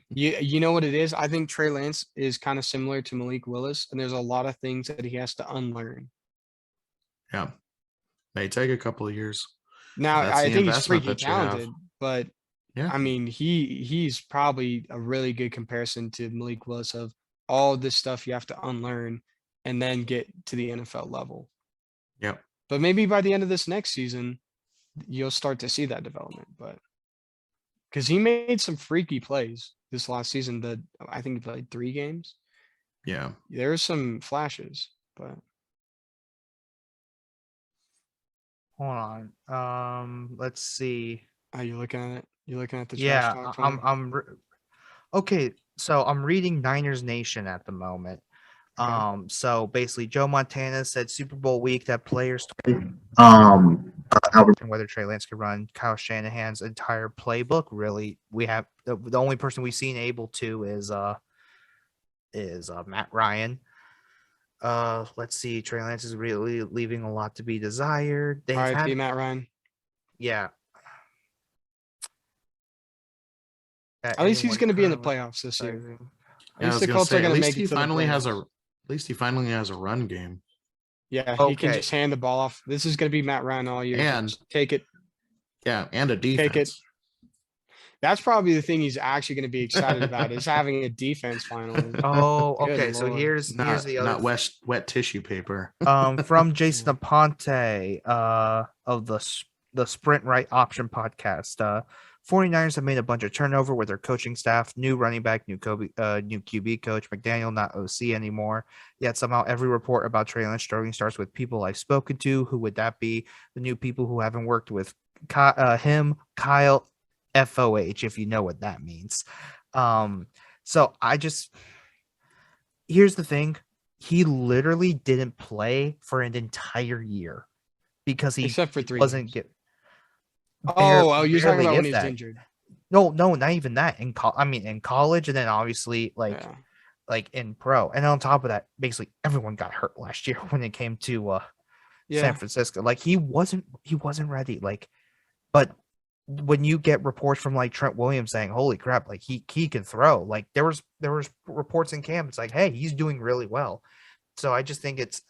You know what it is? I think Trey Lance is kind of similar to Malik Willis, and there's a lot of things that he has to unlearn. Yeah. May take a couple of years. Now, I think he's freaking talented, but I mean, he's probably a really good comparison to Malik Willis of all this stuff you have to unlearn and then get to the NFL level. Yep. But maybe by the end of this next season, you'll start to see that development. But because he made some freaky plays this last season, I think he played 3 games. Yeah. There were some flashes, but hold on. Let's see. Are you looking at it? You're looking at the okay. So I'm reading Niners Nation at the moment. So basically, Joe Montana said Super Bowl week that players and whether Trey Lance could run Kyle Shanahan's entire playbook. Really, we have the only person we've seen able to is Matt Ryan. Let's see. Trey Lance is really leaving a lot to be desired. Matt Ryan. Yeah. At least he's going to be in the playoffs this year. At least the Colts are going to make it. At least he finally has a run game. Yeah, he can just hand the ball off. This is going to be Matt Ryan all year. And just take it. Yeah, and a defense. Take it. That's probably the thing he's actually going to be excited about is having a defense finally. Oh, okay. So here's the other not wet tissue paper. From Jason Aponte of the Sprint Right Option podcast. 49ers have made a bunch of turnover with their coaching staff, new running back, new QB coach, McDaniel not OC anymore. Yet somehow every report about Trey Lance struggling starts with people I've spoken to. Who would that be? The new people who haven't worked with him, Kyle FOH, if you know what that means. So here's the thing. He literally didn't play for an entire year because he except for 3 wasn't games. You're talking about when he's injured. No, not even that. In college, and then obviously like in pro, and on top of that, basically everyone got hurt last year when it came to San Francisco. Like he wasn't ready. Like, but when you get reports from like Trent Williams saying, "Holy crap!" Like he can throw. Like there was reports in camp. It's like, hey, he's doing really well. So I just think it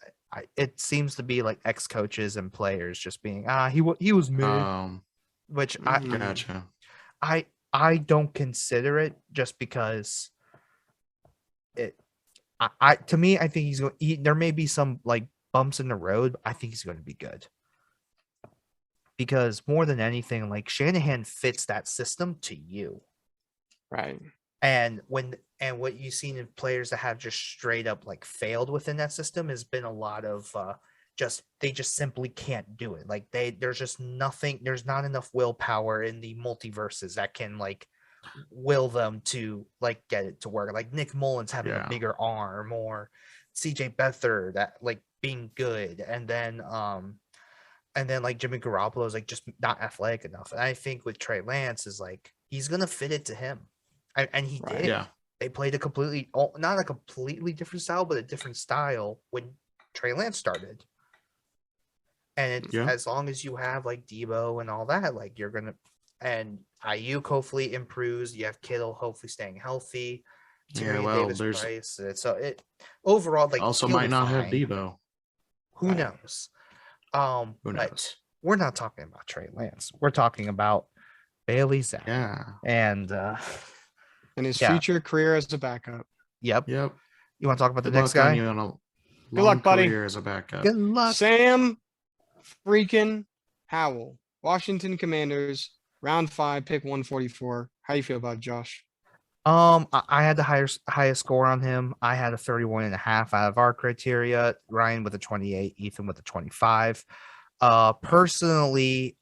seems to be like ex coaches and players just being he was mid. Which gotcha. I don't consider it just because to me, I think he's going. There may be some like bumps in the road. But I think he's going to be good because more than anything, like Shanahan fits that system to you, right? And what you've seen in players that have just straight up like failed within that system has been a lot of they just simply can't do it. Like there's just nothing. There's not enough willpower in the multiverses that can like will them to like get it to work. Like Nick Mullins having a bigger arm, or CJ Beathard that like being good, and then like Jimmy Garoppolo is like just not athletic enough. And I think with Trey Lance is like he's gonna fit it to him, and he did. Yeah. They played not a completely different style, but a different style when Trey Lance started. And as long as you have like Debo and all that, like you're gonna, and Ayuk hopefully improves. You have Kittle hopefully staying healthy. Davis Price. So it overall like also might not have Debo. Who knows? But we're not talking about Trey Lance. We're talking about Bailey Zappi. Yeah. And his future career as a backup. Yep. You want to talk about the next guy? Good luck, buddy. As a backup. Good luck. Sam freaking Howell, Washington Commanders, round 5, pick 144. How do you feel about it, Josh? I had the highest score on him. I had a 31.5 out of our criteria. Ryan with a 28, Ethan with a 25. Personally,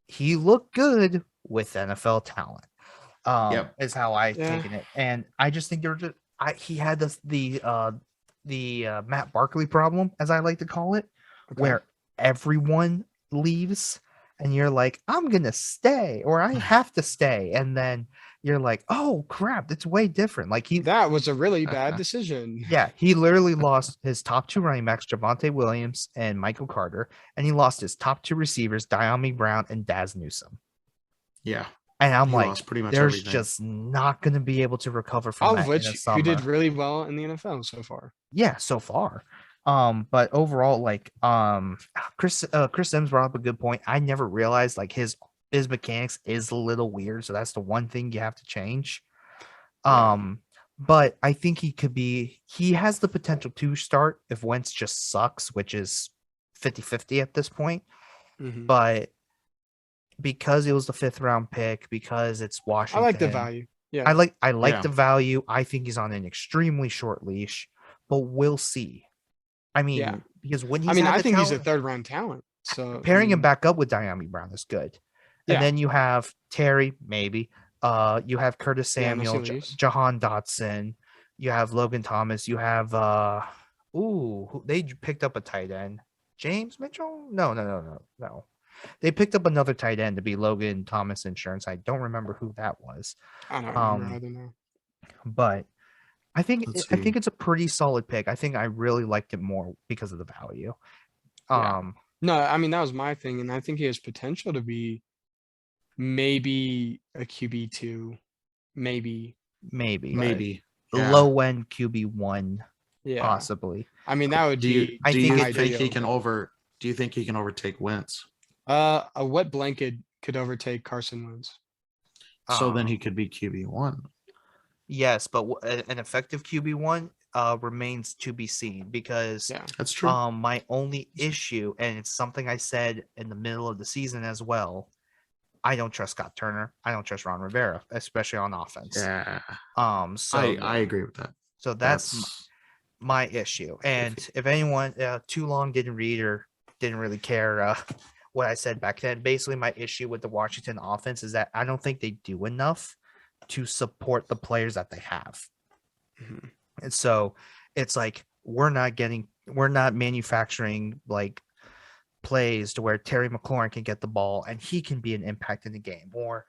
he looked good with NFL talent. Is how I've taken it, and I just think he had the Matt Barkley problem, as I like to call it, where everyone leaves and you're like, I'm gonna stay, or I have to stay, and then you're like, oh crap, that's way different. Like that was a really bad decision. Yeah, he literally lost his top 2 running backs, Javonte Williams and Michael Carter, and he lost his top 2 receivers, Diami Brown and Daz Newsome. Yeah. And I'm like, there's everything. just not going to be able to recover from all that. Of which you did really well in the NFL so far. Yeah, so far. But overall, like, Chris Sims brought up a good point. I never realized like his mechanics is a little weird, so that's the one thing you have to change. But I think he has the potential to start if Wentz just sucks, which is 50-50 at this point. Mm-hmm. But because it was the 5th round pick, because it's Washington, I like the value. Yeah, I like the value. I think he's on an extremely short leash, but we'll see. I mean, because when he's I think he's a 3rd round talent. So pairing him back up with Diami Brown is good. And then you have Terry, maybe. You have Curtis Samuel, Jahan Dotson. You have Logan Thomas. You have they picked up a tight end. James Mitchell? No. They picked up another tight end to be Logan Thomas Insurance. I don't remember who that was. I don't remember either now. But I think Let's I see. think it's a pretty solid pick. I think I really liked it more because of the value. Yeah. No, I mean, that was my thing, and I think he has potential to be maybe a QB2, maybe. Low end QB1, possibly. I mean, that would do be. You think he can overtake Wentz? A wet blanket could overtake Carson Wentz. So then he could be QB1. Yes, but an effective QB1 remains to be seen because that's true. My only issue, and it's something I said in the middle of the season as well, I don't trust Scott Turner. I don't trust Ron Rivera, especially on offense. Yeah. So I agree with that. So that's my issue. And if anyone too long didn't read or didn't really care what I said back then, basically my issue with the Washington offense is that I don't think they do enough to support the players that they have. Mm-hmm. And so it's like we're not manufacturing like plays to where Terry McLaurin can get the ball and he can be an impact in the game, or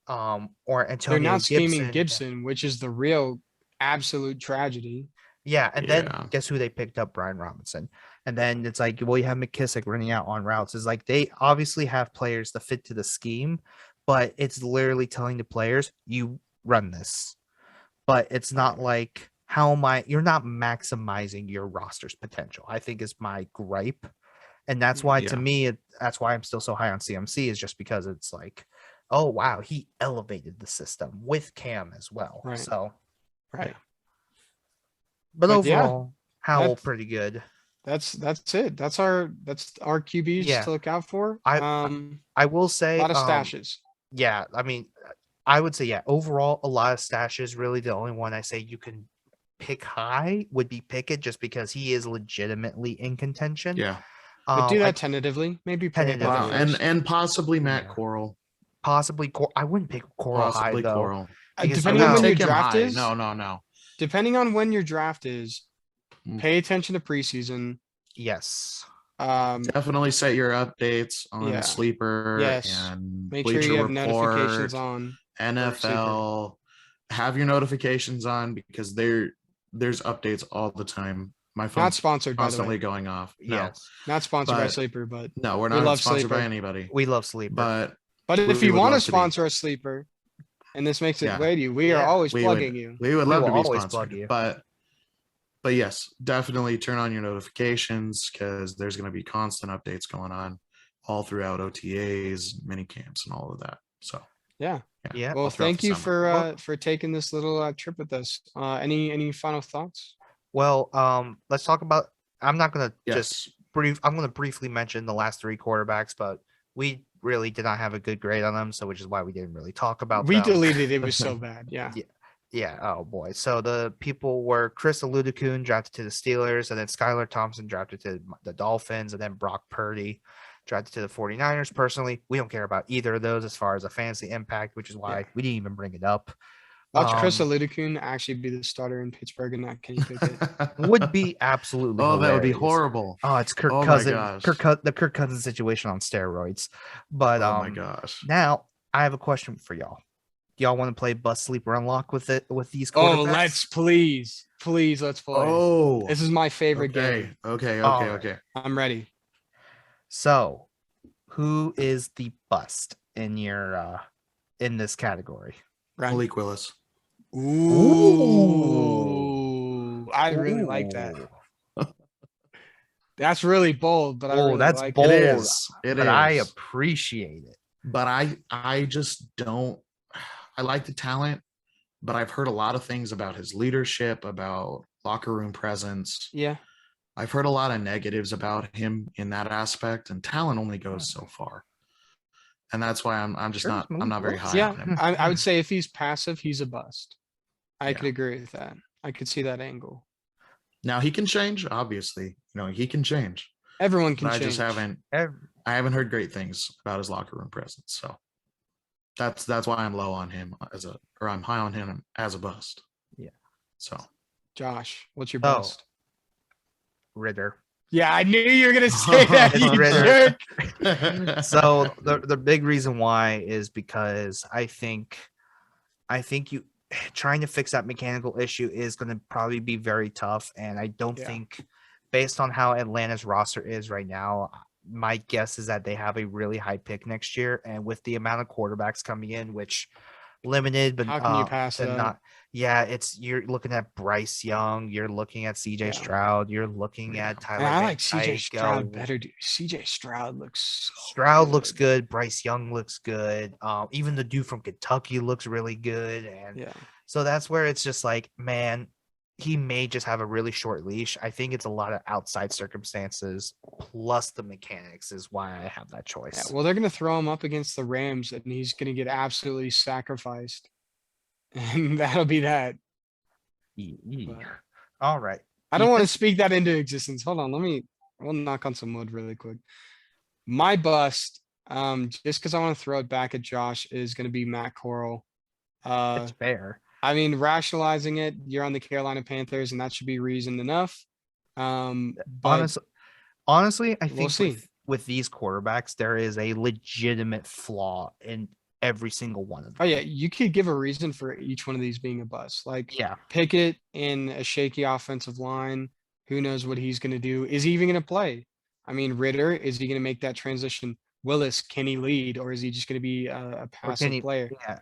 Antonio. They're not scheming Gibson, which is the real absolute tragedy. Yeah, and then guess who they picked up? Brian Robinson. And then it's like, well, you have McKissick running out on routes. It's like they obviously have players that fit to the scheme, but it's literally telling the players, you run this. But it's not like, you're not maximizing your roster's potential, I think is my gripe. And that's why, to me, that's why I'm still so high on CMC, is just because it's like, oh, wow, he elevated the system with Cam as well. Right. So, right. But overall, Howell pretty good. That's it. That's our QBs to look out for. I will say a lot of stashes. Yeah, I mean, I would say overall a lot of stashes. Really, the only one I say you can pick high would be Pickett, just because he is legitimately in contention. Yeah. But do that tentatively, maybe tentatively, and possibly Matt Corral. Possibly, I wouldn't pick Corral high though. Corral. Depending on when your draft is. No. Depending on when your draft is, pay attention to preseason. Yes. Definitely set your updates on Sleeper. Yes. And make Bleacher sure you have Report, notifications on. NFL. Have your notifications on, because there's updates all the time. My phone's not sponsored, constantly by the way. going off. No. Yes. Not sponsored by Sleeper, but no, we're not sponsored by anybody. We love Sleeper. But if you want to sponsor a Sleeper, and this makes it way to you, we are always plugging you. We would love to be sponsored. But yes, definitely turn on your notifications, because there's going to be constant updates going on all throughout OTAs, mini camps, and all of that. So yeah. Well, thank you for taking this little trip with us. Any final thoughts? Well, let's talk about. I'm not going to I'm going to briefly mention the last three quarterbacks, but we really did not have a good grade on them, so which is why we didn't really talk about them. We deleted it. It was so bad. Yeah. Oh boy. So the people were Chris Aludakun drafted to the Steelers, and then Skylar Thompson drafted to the Dolphins, and then Brock Purdy drafted to the 49ers. Personally, we don't care about either of those as far as a fantasy impact, which is why we didn't even bring it up. Watch Chris Aludakun actually be the starter in Pittsburgh and not Kenny Pickett. Would be absolutely hilarious. That would be horrible. Oh, it's Kirk Cousins. The Kirk Cousins situation on steroids. But my gosh. Now I have a question for y'all. Do y'all want to play Bust Sleeper Unlock with these quarterbacks? Oh, let's please let's play. Oh, this is my favorite game. Okay. I'm ready. So, who is the bust in your in this category? Malik Willis. Ooh, I really like that. That's really bold, but that's like bold. It is. I appreciate it. But I just don't. I like the talent, but I've heard a lot of things about his leadership, about locker room presence. Yeah. I've heard a lot of negatives about him in that aspect, and talent only goes so far. And that's why I'm not very high on him. I would say if he's passive, he's a bust. I could agree with that. I could see that angle. Now he can change, obviously. He can change. Everyone can change. I just haven't heard great things about his locker room presence. So that's why I'm low on him I'm high on him as a bust. Yeah. So Josh, what's your bust? Ritter. Yeah, I knew you were gonna say that, you jerk. So the big reason why is because I think you trying to fix that mechanical issue is going to probably be very tough, and I don't think, based on how Atlanta's roster is right now, my guess is that they have a really high pick next year, and with the amount of quarterbacks coming in, which limited, but how can you pass that? Not. Yeah, you're looking at Bryce Young, you're looking at CJ Stroud, you're looking at Tyler. I like CJ Stroud better. Dude. CJ Stroud looks looks good. Bryce Young looks good. Even the dude from Kentucky looks really good, and so that's where it's just like, man, he may just have a really short leash. I think it's a lot of outside circumstances plus the mechanics is why I have that choice. Yeah, well, they're going to throw him up against the Rams, and he's going to get absolutely sacrificed. And that'll be that. All right. I don't want to speak that into existence. Hold on. We'll knock on some wood really quick. My bust, just because I want to throw it back at Josh, is going to be Matt Corral. It's fair. I mean, rationalizing it, you're on the Carolina Panthers, and that should be reason enough. Honestly, I think with these quarterbacks, there is a legitimate flaw in every single one of them. Oh yeah, you could give a reason for each one of these being a bust. Like Pickett in a shaky offensive line. Who knows what he's going to do? Is he even going to play? I mean, Ritter, is he going to make that transition? Willis, can he lead, or is he just going to be a passive player? Yeah,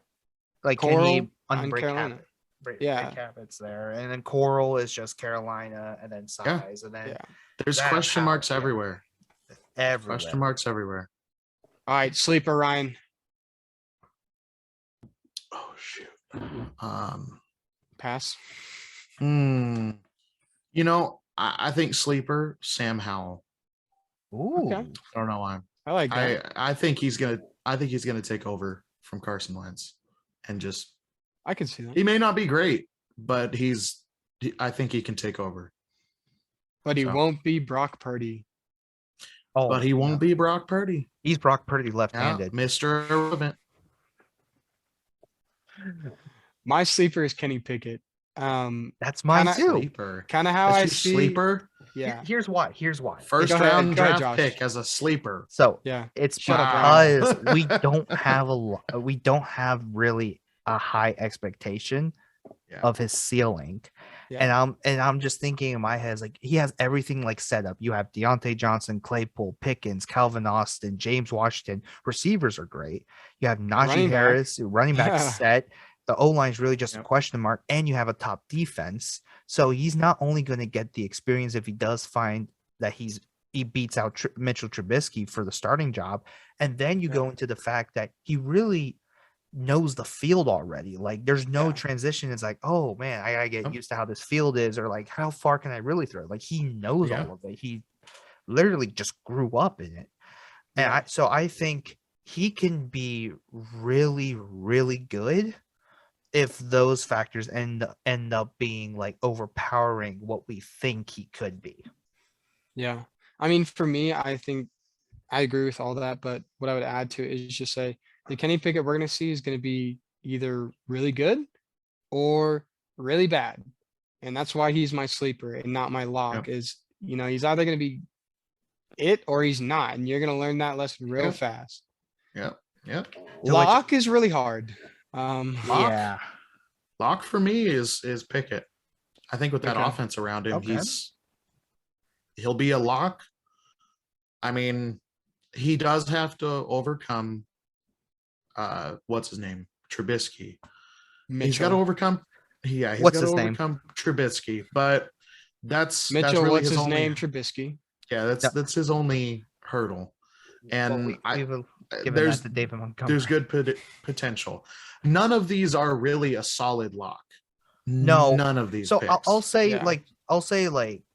like Coral on Carolina. Break habits there, and then Coral is just Carolina, and then size, and then there's question marks everywhere. Question marks everywhere. All right, sleeper Ryan. Oh shoot. Pass. You know, I think sleeper Sam Howell. Ooh. Okay. I don't know why. I like that. I think he's gonna take over from Carson Wentz and just. I can see that. He may not be great, but I think he can take over. But he won't be Brock Purdy. Oh, but he won't be Brock Purdy. He's Brock Purdy left-handed. Mr. Irrelevant. My sleeper is Kenny Pickett. That's mine too. Kind of how I see sleeper. Yeah. Here's why. First round draft pick as a sleeper. So it's because we don't have really a high expectation of his ceiling. And I'm just thinking in my head, like, he has everything like set up. You have Deontay Johnson, Claypool, Pickens, Calvin Austin, James Washington. Receivers are great. You have Najee Harris, running back set. The O-line is really just a question mark, and you have a top defense. So he's not only going to get the experience if he does find that he beats out Mitchell Trubisky for the starting job, and then you go into the fact that he really knows the field already. Like, there's no transition. It's like, oh man, I gotta get used to how this field is, or like, how far can I really throw? Like, he knows all of it. He literally just grew up in it. And I think he can be really, really good if those factors end up being like overpowering what we think he could be. Yeah. I mean, for me, I think I agree with all that, but what I would add to it is just say the Kenny Pickett we're going to see is going to be either really good or really bad. And that's why he's my sleeper and not my lock. Is, you know, he's either going to be it or he's not. And you're going to learn that lesson real fast. Yeah. Lock is really hard. Lock for me is Pickett. I think with that offense around him, he'll be a lock. I mean, he does have to overcome what's his name? Trubisky. Mitchell. He's got to overcome Trubisky, but that's Mitchell. That's really what's his name? Trubisky. Yeah, that's his only hurdle. And there's good potential. None of these are really a solid lock. No, none of these. So picks. I'll say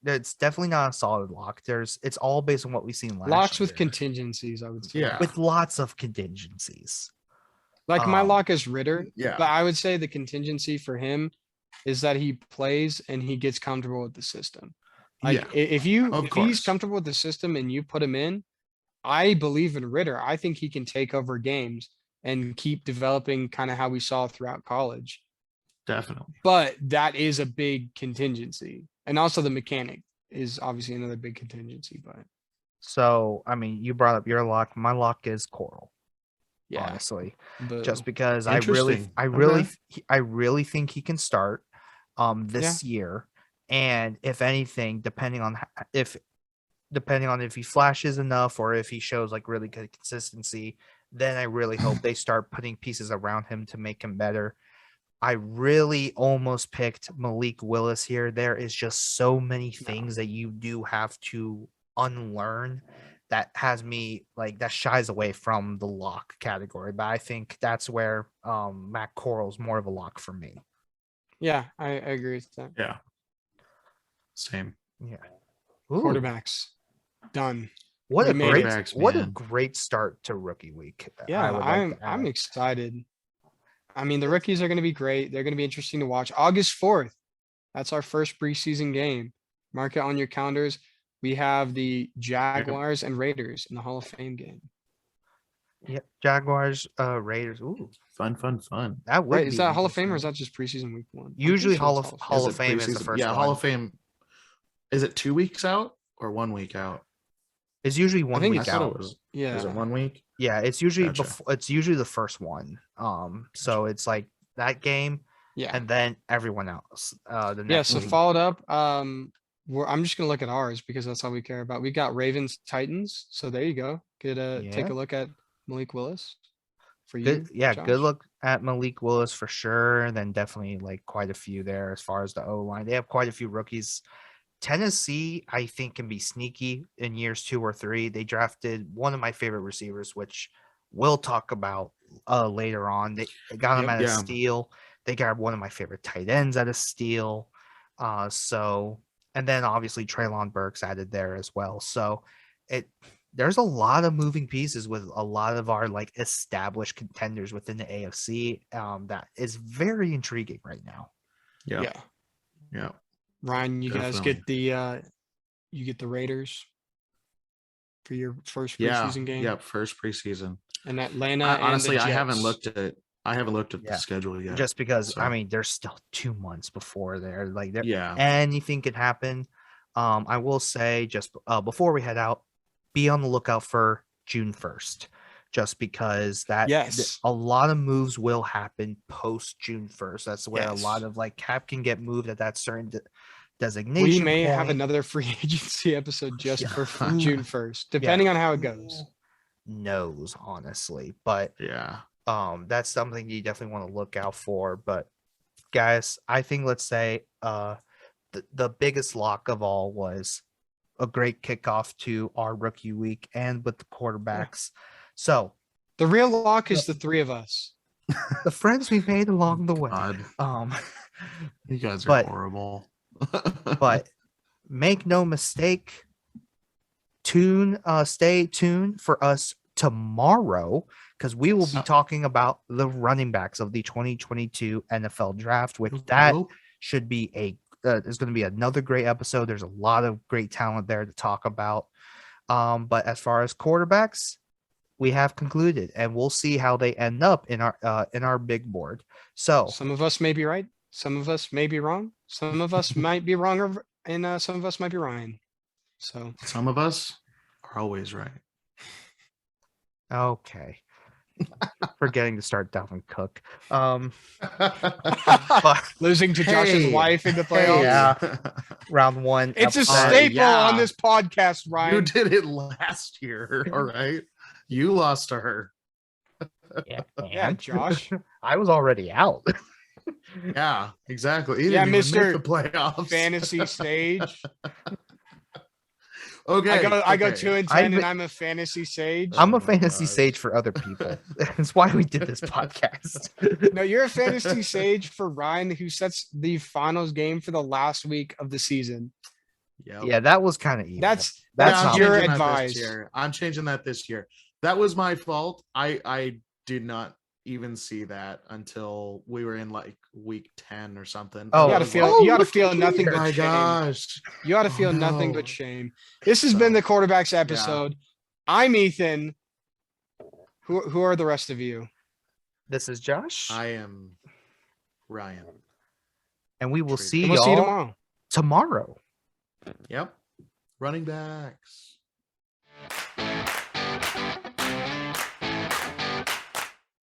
it's definitely not a solid lock. It's all based on what we've seen last Locks year. with contingencies, I would say. Yeah, with lots of contingencies. Like my lock is Ritter. Yeah, but I would say the contingency for him is that he plays and he gets comfortable with the system. Like if he's comfortable with the system and you put him in, I believe in Ritter. I think he can take over games and keep developing kind of how we saw throughout college. Definitely. But that is a big contingency. And also the mechanic. is obviously another big contingency, but So, I mean, you brought up your lock. My lock is Coral. yeah, honestly, but just because I Interesting. really think he can start this year, and if anything, depending on if he flashes enough or if he shows like really good consistency, then I really hope they start putting pieces around him to make him better. I really almost picked Malik Willis here. There is just so many things that you do have to unlearn that has me like that shies away from the lock category. But I think that's where Matt Corral's more of a lock for me. yeah, I agree with that. Yeah. Same. Yeah. Quarterbacks done. What a great start to rookie week. Yeah, I'm excited. I mean, the rookies are going to be great. They're going to be interesting to watch. August 4th, that's our first preseason game. Mark it on your calendars. We have the Jaguars and Raiders in the Hall of Fame game. Yep, Jaguars, Raiders. Ooh, fun. That would be is that Hall of Fame or is that just preseason week 1? Usually Hall of Fame is the first one. Hall of Fame. Is it 2 weeks out or 1 week out? It's usually 1 week out. Is it 1 week? Yeah, it's usually it's usually the first one. So it's like that game, and then everyone else. The next week. Followed up. I'm just gonna look at ours because that's all we care about. We got Ravens Titans, so there you go. Good take a look at Malik Willis for you. Good look at Malik Willis for sure. And then definitely like quite a few there as far as the O-line. They have quite a few rookies. Tennessee, I think, can be sneaky in years 2 or 3. They drafted one of my favorite receivers, which we'll talk about later on. They got him at a steal. They got one of my favorite tight ends at a steal. And then obviously Treylon Burks added there as well. So there's a lot of moving pieces with a lot of our like established contenders within the AFC. That is very intriguing right now. Yeah. Ryan, you guys get the Raiders for your first preseason game. Yeah, first preseason. And Atlanta. Honestly, I haven't looked at the schedule yet. Just because I mean, there's still 2 months before there. Like anything could happen. I will say just before we head out, be on the lookout for June 1st. Just because a lot of moves will happen post June 1st. That's where a lot of like cap can get moved at that certain designation. We may have another free agency episode just for June 1st, depending on how it goes. Knows honestly, but that's something you definitely want to look out for. But guys, I think let's say the biggest lock of all was a great kickoff to our rookie week and with the quarterbacks. So the real lock is the 3 of us. The friends we made along the way. You guys are horrible. But make no mistake, stay tuned for us tomorrow because we will be talking about the running backs of the 2022 NFL draft, which should be is going to be another great episode. There's a lot of great talent there to talk about. But as far as quarterbacks, we have concluded, and we'll see how they end up in our big board. So some of us may be right, some of us may be wrong, some of us might be wrong, and some of us might be Ryan. So some of us are always right. Okay. Forgetting to start Dalvin Cook. Losing to Josh's wife in the playoffs. Yeah. Round 1. It's a staple on this podcast, Ryan. You did it last year. All right. You lost to her. Yeah, Josh. I was already out. Yeah, exactly. He didn't Mr. Make the playoffs. Fantasy stage. Okay. I go 2-10 and I'm a fantasy sage. I'm a fantasy sage for other people. That's why we did this podcast. No, you're a fantasy sage for Ryan, who sets the finals game for the last week of the season. Yep. Yeah, that was kind of evil. That's your advice. I'm changing that this year. That was my fault. I did not even see that until we were in like week 10 or something. Oh, you gotta feel nothing but my shame. Gosh. You gotta feel nothing but shame. This has been the quarterbacks episode. I'm Ethan. Who are the rest of you? This is Josh. I am Ryan. And we will see you tomorrow. Tomorrow. Yep. Running backs.